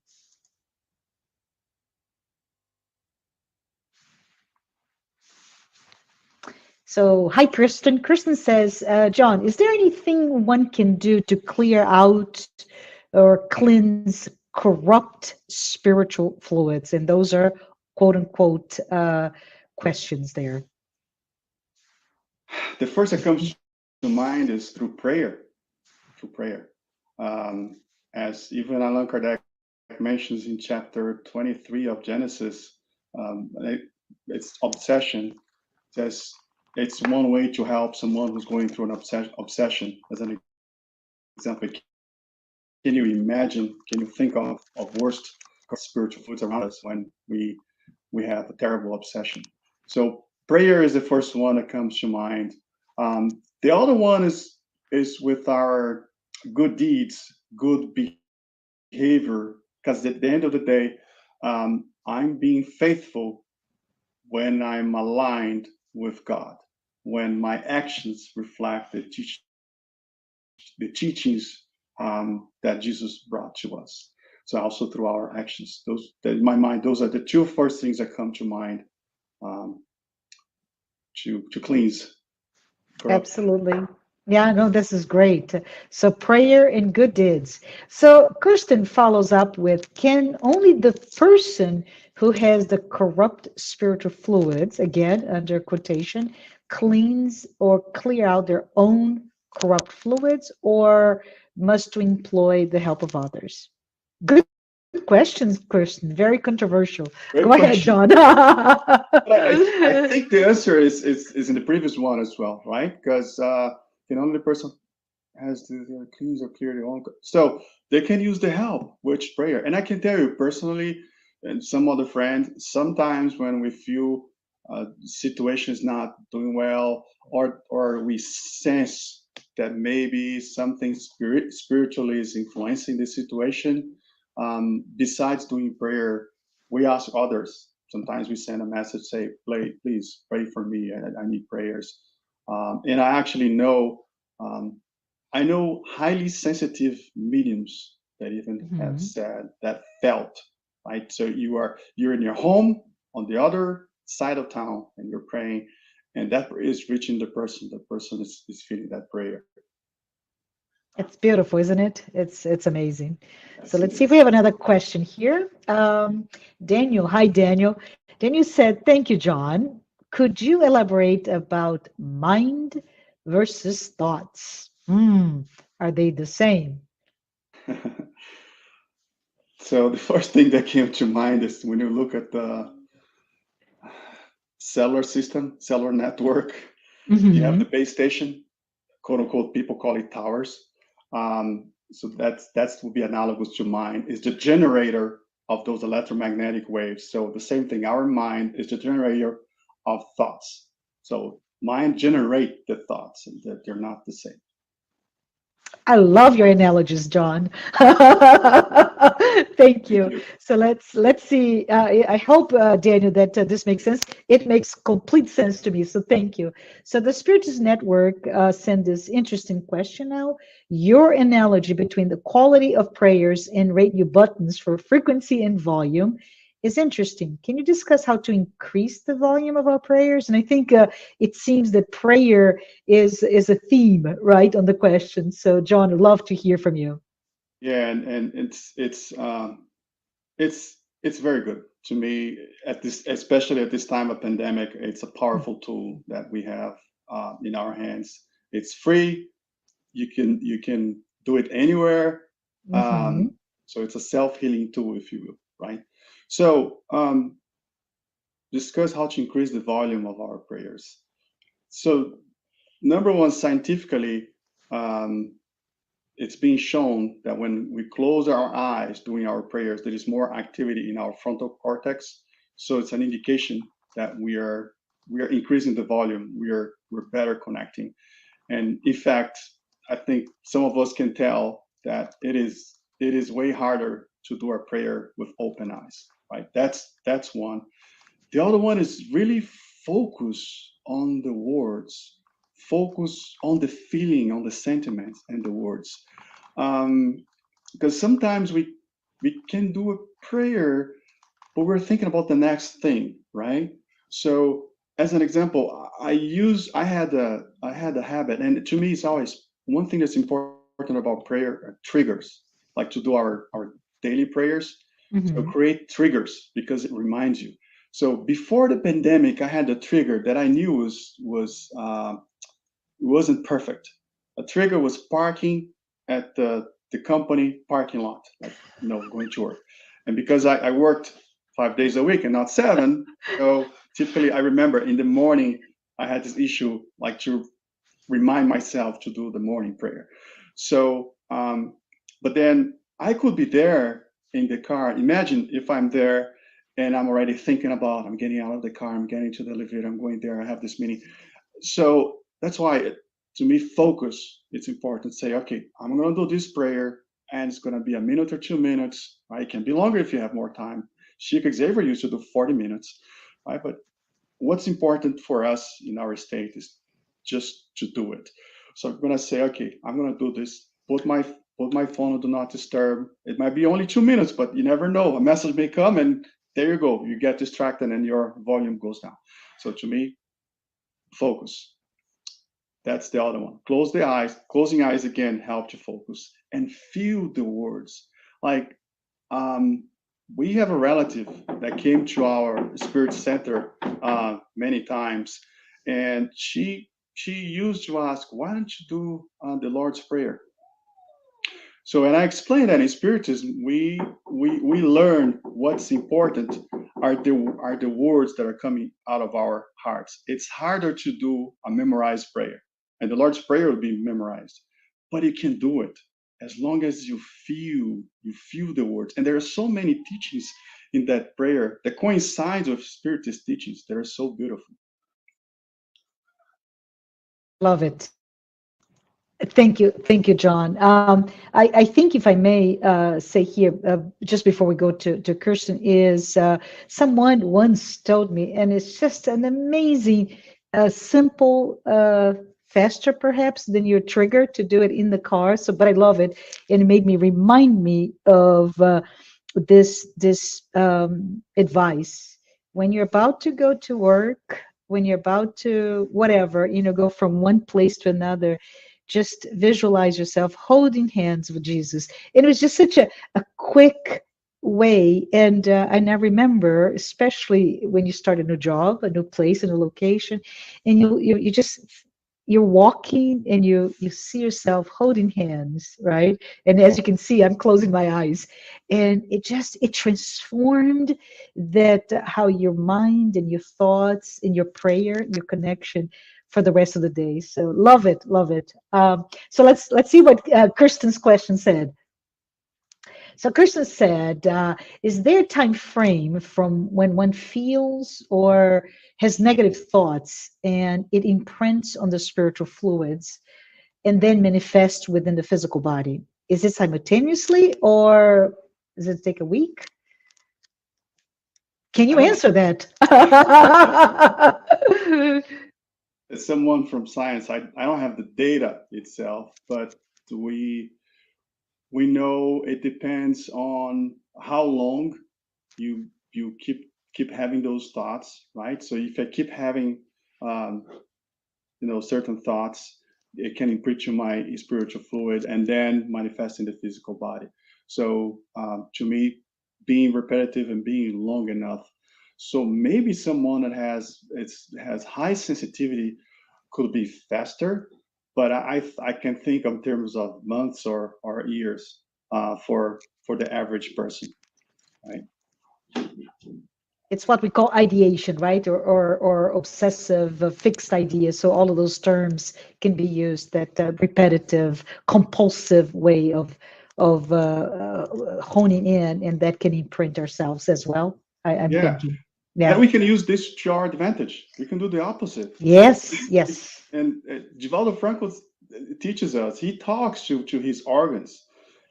Speaker 1: So, hi, Kristen. Kristen says, John, is there anything one can do to clear out or cleanse corrupt spiritual fluids? And those are quote unquote questions there.
Speaker 2: The first that comes to mind is through prayer. Through prayer. As even Allan Kardec mentions in chapter 23 of Genesis, it's obsession. Says it's one way to help someone who's going through an obsession. As an example, can you imagine, can you think of worst spiritual foods around us when we have a terrible obsession? So prayer is the first one that comes to mind. The other one is with our good deeds, good behavior, because at the end of the day, I'm being faithful when I'm aligned with God, when my actions reflect the teachings that Jesus brought to us. So also through our actions, in my mind, those are the two first things that come to mind to cleanse.
Speaker 1: Absolutely. Yeah, no, this is great. So prayer and good deeds. So Kirsten follows up with, can only the person who has the corrupt spiritual fluids, again, under quotation, cleanse or clear out their own corrupt fluids, or must we employ the help of others? Good questions, Kirsten. Very controversial. Go ahead,
Speaker 2: Great
Speaker 1: John.
Speaker 2: question. But I think the answer is in the previous one as well, right? Because can only the person has the cleanse or clear their own. So they can use the help, which prayer. And I can tell you personally, and some other friends, sometimes when we feel situation is not doing well, or we sense that maybe something spiritually is influencing the situation, besides doing prayer, we ask others. Sometimes we send a message, say, please pray for me. I need prayers. And um, I know highly sensitive mediums that even have
Speaker 1: Mhm.
Speaker 2: said that felt, right. So you're in your home on the other side of town and you're praying, and that is reaching the person. The person is feeling that prayer.
Speaker 1: It's beautiful, isn't it? It's amazing. So
Speaker 2: Yes, it
Speaker 1: let's see if we
Speaker 2: is.
Speaker 1: have another question here. Daniel, hi Daniel. Daniel said, "Thank you, John. Could you elaborate about mind versus thoughts? Are they the same?"
Speaker 2: So the first thing that came to mind is when you look at the cellular system, cellular network, you have
Speaker 1: Hmm.
Speaker 2: the base station, quote unquote, people call it towers. So that's would be analogous to mind, is the generator of those electromagnetic waves. So the same thing, our mind is the generator of thoughts. So mind generate the thoughts, and that they're not the same.
Speaker 1: I love your analogies, John. Thank
Speaker 2: Thank
Speaker 1: you.
Speaker 2: you.
Speaker 1: So let's see. I hope, Daniel, that this makes sense. It makes complete sense to me. So thank you. So the Spiritus Network sent this interesting question now. Your analogy between the quality of prayers and radio buttons for frequency and volume is interesting. Can you discuss how to increase the volume of our prayers? And I think it seems that prayer is a theme, right, on the question. So, John, I'd love to hear from you.
Speaker 2: Yeah, and it's very good to me at this, especially at this time of pandemic. It's a powerful tool that we have in our hands. It's free. You can do it anywhere.
Speaker 1: Mm-hmm.
Speaker 2: So it's a self-healing tool, if you will, right? So discuss how to increase the volume of our prayers. So number one, scientifically, um, it's been shown that when we close our eyes during our prayers, there is more activity in our frontal cortex. So it's an indication that we are increasing the volume. We're better connecting. And in fact, I think some of us can tell that it is way harder to do our prayer with open eyes, right? That's one. The other one is really focus on the words, focus on the feeling, on the sentiments and the words. Um, because sometimes we can do a prayer, but we're thinking about the next thing, right? So as an example, I had a habit, and to me it's always one thing that's important about prayer are triggers, like to do our daily prayers. So
Speaker 1: Mm-hmm.
Speaker 2: create triggers because it reminds you. So before the pandemic, I had a trigger that I knew wasn't perfect. A trigger was parking at the company parking lot, like going to work. And because I worked 5 days a week and not seven, so typically I remember in the morning I had this issue, like to remind myself to do the morning prayer. So, but then I could be there in the car. Imagine if I'm there and I'm already thinking about, I'm getting out of the car, I'm getting to the elevator, I'm going there, I have this meeting. So that's why to me, focus, it's important to say, okay, I'm going to do this prayer and it's going to be a minute or 2 minutes, right? It can be longer if you have more time. Sheikh Xavier used to do 40 minutes, right? But what's important for us in our state is just to do it. So I'm going to say, okay, I'm going to do this, put my phone on do not disturb. It might be only 2 minutes, but you never know. A message may come and there you go. You get distracted and your volume goes down. So to me, focus. That's the other one. Close the eyes. Closing eyes again help to focus and feel the words. Like we have a relative that came to our spirit center many times, and she used to ask, "Why don't you do the Lord's Prayer?" So, and I explained that in Spiritism, we learn what's important are the words that are coming out of our hearts. It's harder to do a memorized prayer, and the Lord's Prayer will be memorized, but you can do it as long as you feel the words. And there are so many teachings in that prayer that coincides with Spiritist teachings that are so beautiful.
Speaker 1: Love it. Thank you, John. I think if I may say here, just before we go to Kirsten, is someone once told me, and it's just an amazing, simple, faster perhaps than your trigger to do it in the car. So, but I love it, and it made me remind me of this advice when you're about to go to work, when you're about to whatever, go from one place to another. Just visualize yourself holding hands with Jesus. And it was just such a quick way. And I remember, especially when you start a new job, a new place, a new location, and you just you're walking and you see yourself holding hands, right? And as you can see, I'm closing my eyes, and it transformed that how your mind and your thoughts and your prayer, your connection for the rest of the day. So love it, love it. So let's see what Kirsten's question said. So Kirsten said, is there a time frame from when one feels or has negative thoughts and it imprints on the spiritual fluids and then manifests within the physical body? Is it simultaneously or does it take a week? Can you answer that?
Speaker 2: As someone from science, I don't have the data itself, but we know it depends on how long you keep having those thoughts, right? So if I keep having certain thoughts, it can imprint to my spiritual fluid and then manifest in the physical body. So to me, being repetitive and being long enough. So maybe someone that has high sensitivity could be faster, but I can think in terms of months or years for the average person, right?
Speaker 1: It's what we call ideation, right? Or obsessive fixed ideas. So all of those terms can be used, that repetitive, compulsive way of honing in, and that can imprint ourselves as well. I'm
Speaker 2: Yeah,
Speaker 1: thinking.
Speaker 2: and
Speaker 1: Yeah.
Speaker 2: we can use this to our advantage. We can do the opposite.
Speaker 1: Yes, yes.
Speaker 2: And Givaldo Franco teaches us. He talks to his organs,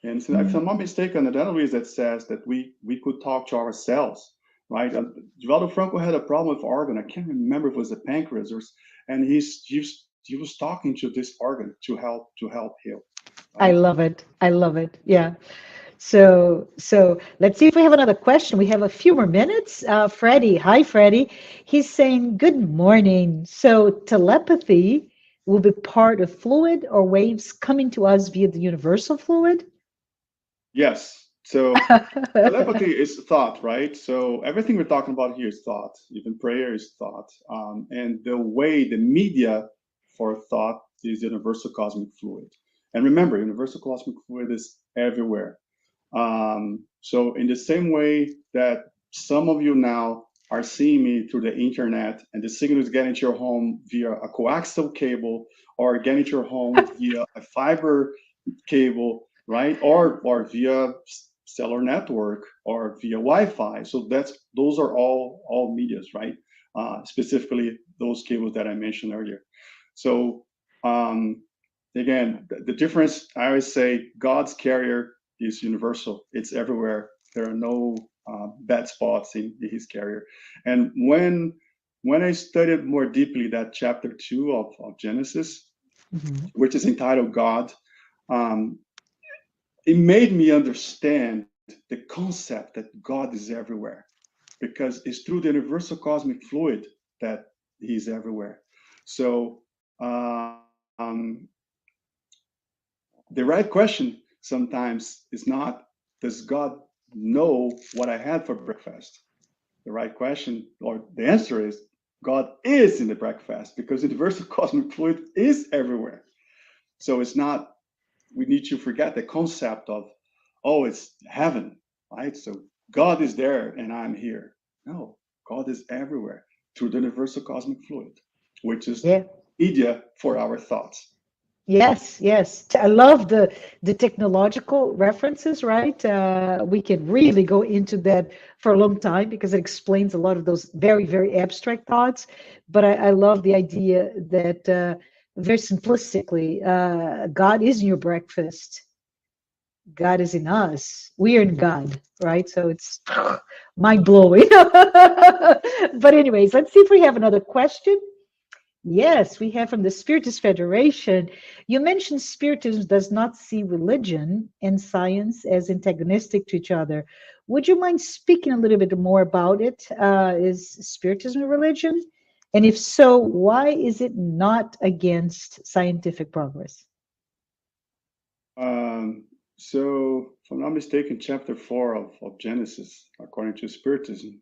Speaker 2: and so, if I'm not mistaken, another reason that says that we could talk to ourselves, right? Givaldo Franco had a problem with organ. I can't remember if it was the pancreas, and he was talking to this organ to help heal.
Speaker 1: I
Speaker 2: Right?
Speaker 1: love it. I love it. Yeah. So let's see if we have another question. We have a few more minutes. Freddie, hi, Freddie. He's saying, good morning. So telepathy will be part of fluid or waves coming to us via the universal fluid?
Speaker 2: Yes. So telepathy is thought, right? So everything we're talking about here is thought. Even prayer is thought. And the media for thought is universal cosmic fluid. And remember, universal cosmic fluid is everywhere. So in the same way that some of you now are seeing me through the internet and the signal is getting to your home via a coaxial cable or getting to your home via a fiber cable, right? Or via cellular network or via Wi-Fi. So those are all medias, right? Specifically those cables that I mentioned earlier. So again, the difference, I always say God's carrier is universal. It's everywhere. There are no bad spots in his carrier. And when I studied more deeply that chapter 2 of Genesis, which is entitled God, it made me understand the concept that God is everywhere, because it's through the universal cosmic fluid that he's everywhere. So the right question sometimes is not, does God know what I had for breakfast? The right question, or the answer is, God is in the breakfast, because the universal cosmic fluid is everywhere. So it's not, we need to forget the concept of, oh, it's heaven, right? So God is there and I'm here. No, God is everywhere through the universal cosmic fluid, which is
Speaker 1: Yeah.
Speaker 2: media for our thoughts.
Speaker 1: Yes, yes. I love the technological references, right? We can really go into that for a long time because it explains a lot of those very, very abstract thoughts. But I love the idea that very simplistically, God is in your breakfast. God is in us. We are in God, right? So it's mind blowing. But anyways, let's see if we have another question. Yes, we have from the Spiritist Federation. You mentioned Spiritism does not see religion and science as antagonistic to each other. Would you mind speaking a little bit more about it? Is Spiritism a religion? And if so, why is it not against scientific progress?
Speaker 2: So, if I'm not mistaken, chapter 4 of Genesis, according to Spiritism,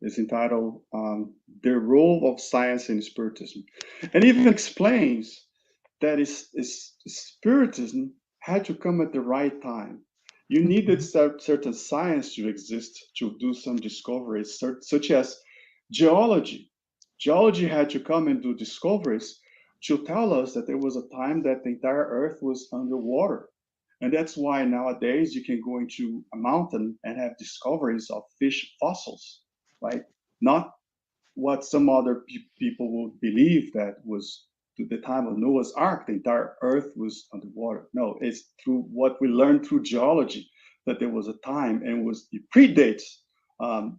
Speaker 2: is entitled The Role of Science in Spiritism. And even explains that Spiritism had to come at the right time. You needed certain science to exist to do some discoveries, such as geology. Geology had to come and do discoveries to tell us that there was a time that the entire Earth was underwater. And that's why nowadays you can go into a mountain and have discoveries of fish fossils, right? Not what some other people would believe that was to the time of Noah's Ark, the entire Earth was underwater. No, it's through what we learned through geology that there was a time and it predates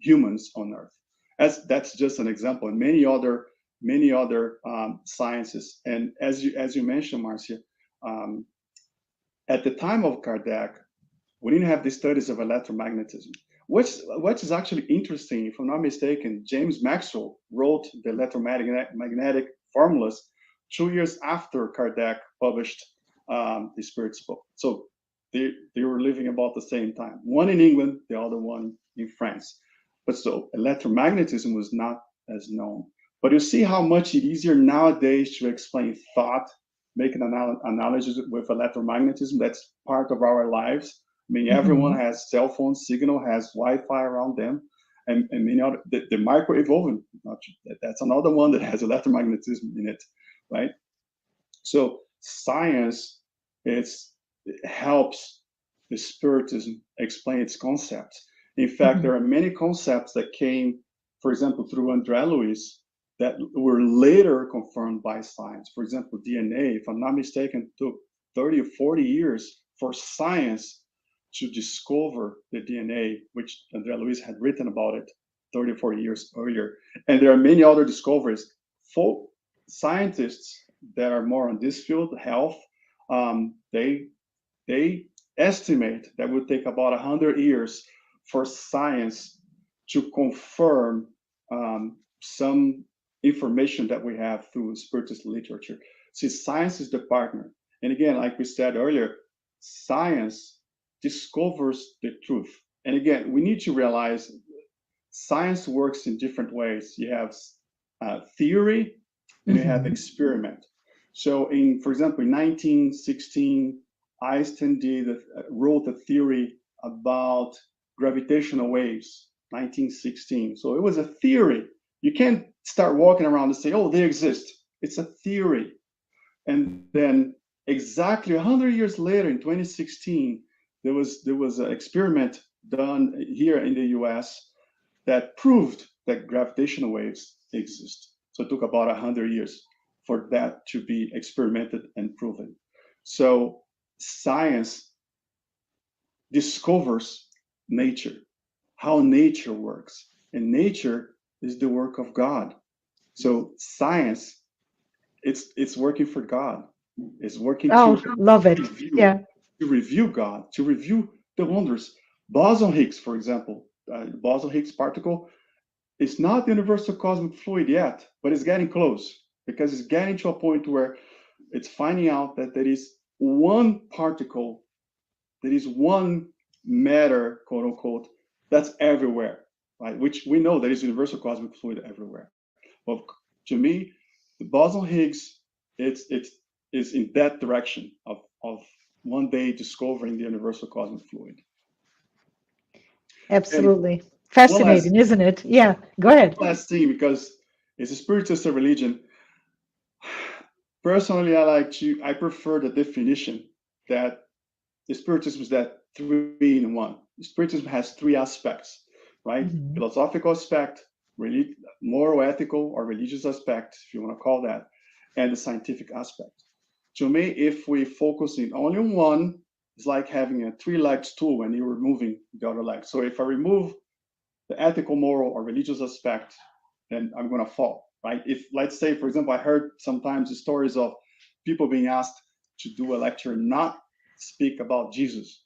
Speaker 2: humans on Earth. That's just an example, and many other sciences. And as you mentioned, Marcia, at the time of Kardec, we didn't have the studies of electromagnetism. What is actually interesting, if I'm not mistaken, James Maxwell wrote the electromagnetic formulas 2 years after Kardec published the Spirit's book. So they were living about the same time. One in England, the other one in France. But so electromagnetism was not as known. But you see how much it's easier nowadays to explain thought, making analogies with electromagnetism. That's part of our lives. I mean, everyone has cell phone signal, has Wi-Fi around them, and many other. The microwave oven, that's another one that has electromagnetism in it, right? So science it helps the Spiritism explain its concepts. In fact, there are many concepts that came, for example, through André Luiz, that were later confirmed by science. For example, DNA, if I'm not mistaken, took 30 or 40 years for science to discover the DNA, which André Luiz had written about it 30 or 40 years earlier. And there are many other discoveries. Folk scientists that are more on this field, health, they estimate that would take about 100 years for science to confirm some information that we have through Spiritist literature. See, science is the partner. And again, like we said earlier, science discovers the truth. And again, we need to realize science works in different ways. You have theory and you have experiment. So for example, in 1916, Einstein wrote a theory about gravitational waves, 1916. So it was a theory. You can't start walking around and say, oh, they exist. It's a theory. And then exactly 100 years later, in 2016, there was an experiment done here in the US that proved that gravitational waves exist. So it took about 100 years for that to be experimented and proven. So science discovers nature, how nature works. And nature is the work of God. So science, it's working for God. It's working
Speaker 1: love it. Yeah.
Speaker 2: to review God, to review the wonders. Boson-Higgs, for example, boson-Higgs particle is not the universal cosmic fluid yet, but it's getting close because it's getting to a point where it's finding out that there is one particle, there is one matter, quote unquote, that's everywhere, right? Which we know there is universal cosmic fluid everywhere. Well, to me, the boson-Higgs, it's in that direction of one day discovering the universal cosmic fluid.
Speaker 1: Absolutely. Fascinating, isn't it? Yeah, go ahead.
Speaker 2: Last thing, because it's a spiritist religion. Personally, I prefer the definition that the spiritism is that 3 in 1. Spiritism has 3 aspects, right?
Speaker 1: Mm-hmm.
Speaker 2: Philosophical aspect, moral, ethical, or religious aspect, if you want to call that, and the scientific aspect. To me, if we focus in only one, it's like having a 3-legged stool when you're removing the other leg. So if I remove the ethical, moral, or religious aspect, then I'm going to fall, right? If, let's say, for example, I heard sometimes the stories of people being asked to do a lecture, not speak about Jesus.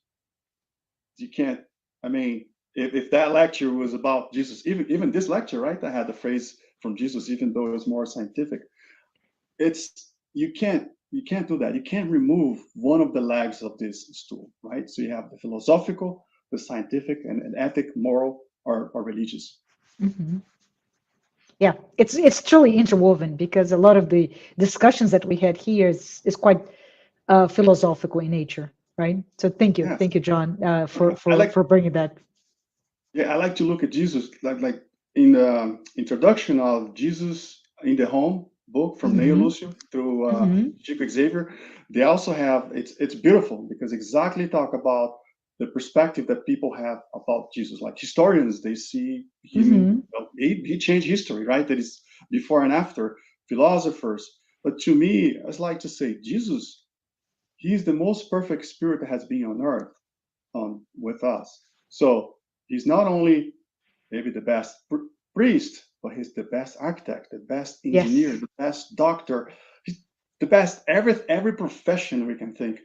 Speaker 2: You can't, I mean, if that lecture was about Jesus, even this lecture, right? I had the phrase from Jesus, even though it was more scientific. You can't do that. You can't remove one of the legs of this stool, right? So you have the philosophical, the scientific, and ethic, moral, or religious.
Speaker 1: Mm-hmm. Yeah, it's truly interwoven, because a lot of the discussions that we had here is quite philosophical in nature, right? So thank you, John, for bringing that.
Speaker 2: Yeah, I like to look at Jesus like in the introduction of Jesus in the Home book from Neo Lucio through Chico Xavier. They also have it's beautiful, because exactly talk about the perspective that people have about Jesus. Like historians, they see him, he changed history, right? That is before and after. Philosophers, but to me, I like to say Jesus, he's the most perfect spirit that has been on earth with us. So he's not only maybe the best priest, but he's the best architect, the best engineer, the best doctor, he's the best every profession we can think,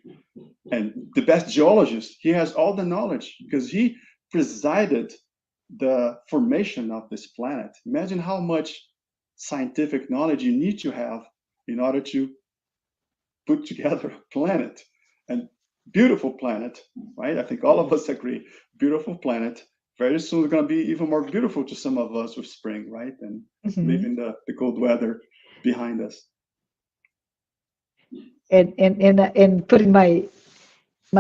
Speaker 2: and the best geologist. He has all the knowledge because he presided the formation of this planet. Imagine how much scientific knowledge you need to have in order to put together a planet, and beautiful planet, right? I think all of us agree, beautiful planet. Very soon it's going to be even more beautiful to some of us with spring, right? And leaving the cold weather behind us.
Speaker 1: And putting my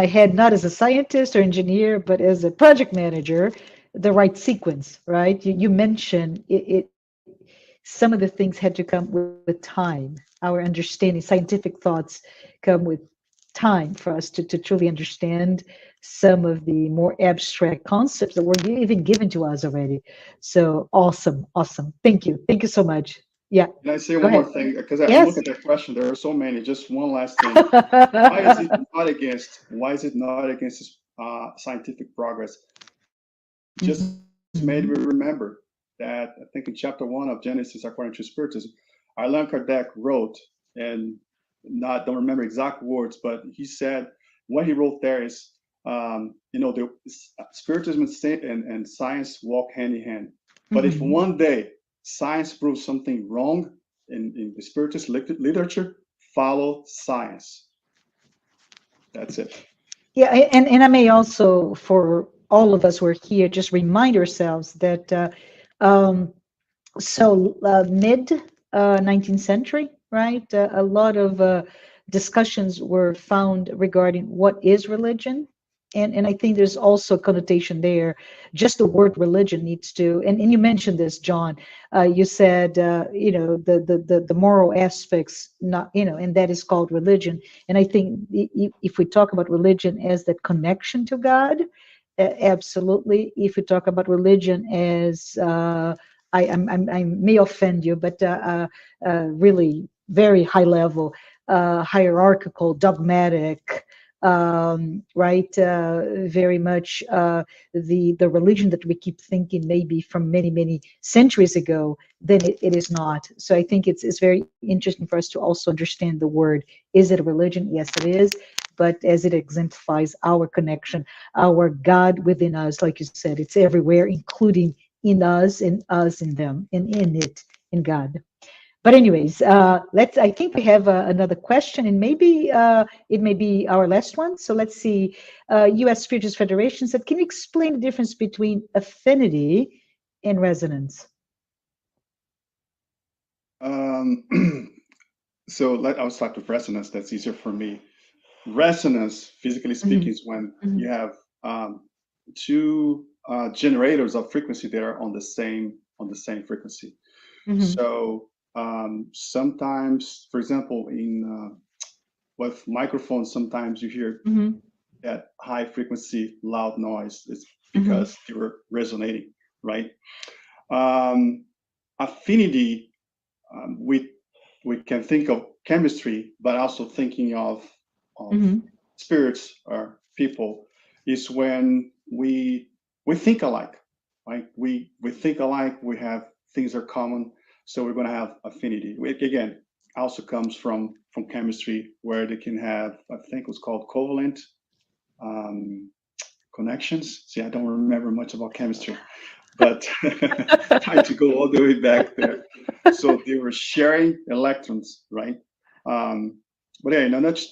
Speaker 1: head not as a scientist or engineer, but as a project manager, the right sequence, right? You mentioned it. Some of the things had to come with time. Our understanding, scientific thoughts come with time for us to truly understand some of the more abstract concepts that were even given to us already. So awesome. Thank you so much. Yeah.
Speaker 2: Can I say one more thing? Because I look at that question, there are so many. Just one last thing. Why is it not against scientific progress? Just made me remember that I think in chapter 1 of Genesis, according to Spiritism, Allan Kardec wrote, and don't remember exact words, but he said what he wrote there is, the Spiritism and science walk hand in hand. But if one day science proves something wrong in the Spiritist literature, follow science. That's it.
Speaker 1: Yeah, and I may also, for all of us who are here, just remind ourselves that mid 19th century, right? A lot of discussions were found regarding what is religion. And I think there's also a connotation there. Just the word religion needs to, and you mentioned this, John. You said, the moral aspects, not, and that is called religion. And I think if we talk about religion as that connection to God, absolutely. If we talk about religion as I may offend you, but really very high level, hierarchical, dogmatic, right? Very much the religion that we keep thinking maybe from many centuries ago, then it is not. So I think it's very interesting for us to also understand the word. Is it a religion? Yes, it is. But as it exemplifies our connection, our God within us, like you said, it's everywhere, including in us and us in them, and in it, in God. But anyways, I think we have another question, and maybe it may be our last one. So let's see. U.S. Spiritist Federation said, can you explain the difference between affinity and resonance?
Speaker 2: So I'll start with resonance. That's easier for me. Resonance, physically speaking, is when you have two generators of frequency that are on the same frequency. So sometimes, for example, in with microphones, sometimes you hear that high frequency, loud noise. It's because they were resonating, right? Affinity, we can think of chemistry, but also thinking of spirits or people, is when we think alike, right? We think alike. We have things are common, so we're going to have affinity. Again, also comes from chemistry, where they can have, I think, what's called covalent connections. See, I don't remember much about chemistry, but trying to go all the way back there. So they were sharing electrons, right? But yeah,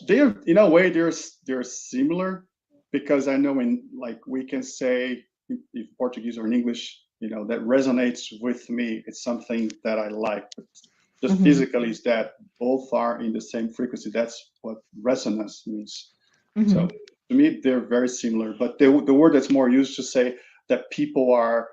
Speaker 2: they're in a way they're similar, because I know in, like, we can say in Portuguese or in English, that resonates with me. It's something that I like. But just physically, is that both are in the same frequency. That's what resonance means. So to me, they're very similar. But the word that's more used to say that people are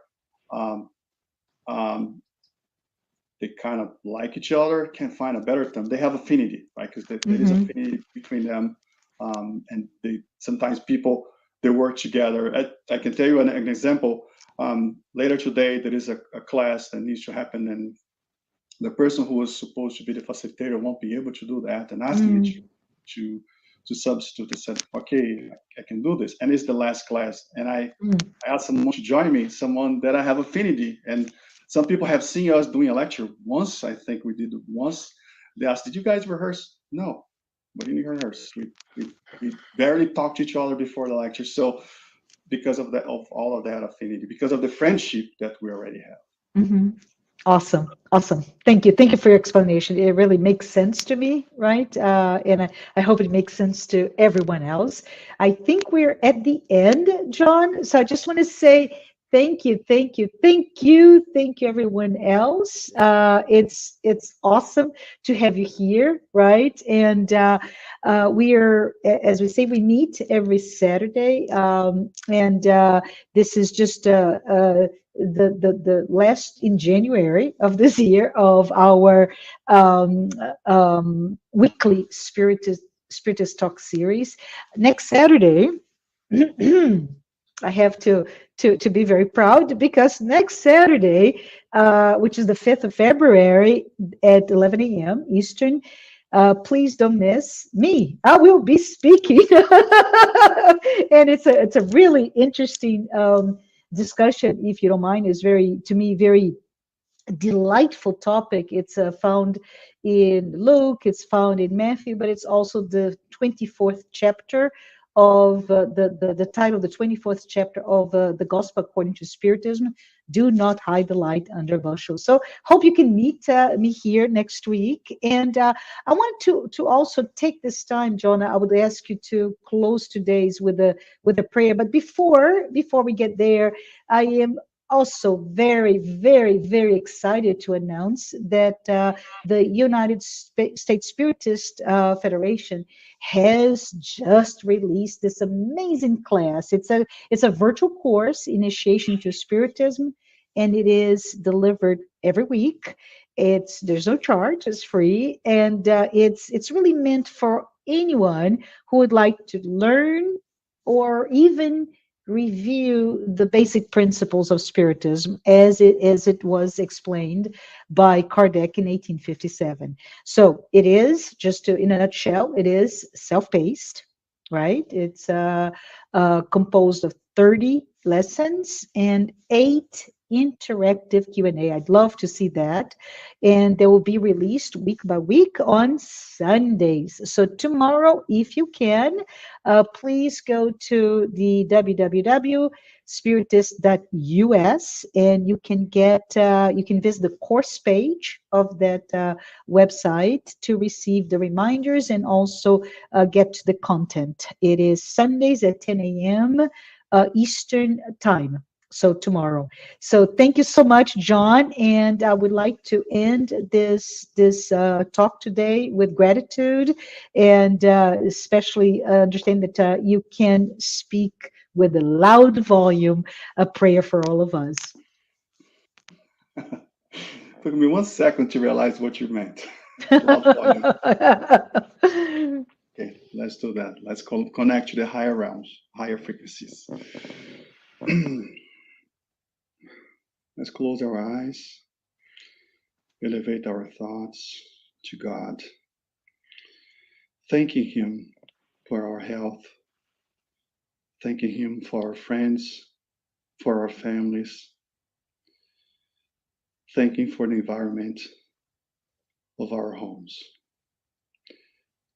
Speaker 2: they kind of like each other, can't find a better term. They have affinity, right? Because there is affinity between them, and sometimes people, they work together. I can tell you an example. Later today, there is a class that needs to happen, and the person who was supposed to be the facilitator won't be able to do that, and asked me to substitute. I said, okay, I can do this, and it's the last class, and I asked someone to join me, someone that I have affinity. And some people have seen us doing a lecture once. I think we did it once. They asked, did you guys rehearse? No, we didn't rehearse. We barely talked to each other before the lecture. So because of all of that affinity, because of the friendship that we already have.
Speaker 1: Awesome. Thank you for your explanation. It really makes sense to me, right? And I hope it makes sense to everyone else. I think we're at the end, John. So I just want to say thank you, everyone else. It's awesome to have you here, right? And we are, as we say, we meet every Saturday, and this is just the last in January of this year of our weekly Spiritist Talk series. Next Saturday, I have to be very proud, because next Saturday, which is the 5th of February at 11 a.m. Eastern, please don't miss me. I will be speaking, and it's a really interesting discussion, if you don't mind. Is to me very delightful topic. It's found in Luke, it's found in Matthew, but it's also the 24th chapter of the title, the 24th chapter of the Gospel according to Spiritism. Do not hide the light under a bushel. So hope you can meet me here next week. And I want to also take this time, John. I would ask you to close today's with a prayer. But before we get there, I am also very, very, very excited to announce that the United States Spiritist Federation has just released this amazing class. It's a virtual course, Initiation to Spiritism, and it is delivered every week. There's no charge, it's free, and it's really meant for anyone who would like to learn or even review the basic principles of Spiritism as it was explained by Kardec in 1857. So it is, in a nutshell, it is self-paced, right? It's composed of 30 lessons and 8 interactive Q&A. I'd love to see that. And they will be released week by week on Sundays. So tomorrow, if you can, please go to the spiritist.us, and you can visit the course page of that website to receive the reminders and also get to the content. It is Sundays at 10 a.m. Eastern time. So tomorrow. So thank you so much, John. And I would like to end this talk today with gratitude, and especially understand that you can speak with a loud volume a prayer for all of us.
Speaker 2: Took me 1 second to realize what you meant. Loud volume. Okay, let's do that. Let's connect to the higher realms, higher frequencies. Let's close our eyes, elevate our thoughts to God, thanking Him for our health, thanking Him for our friends, for our families, thanking for the environment of our homes,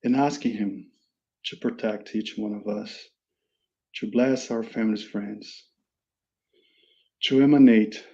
Speaker 2: and asking Him to protect each one of us, to bless our families, friends, to emanate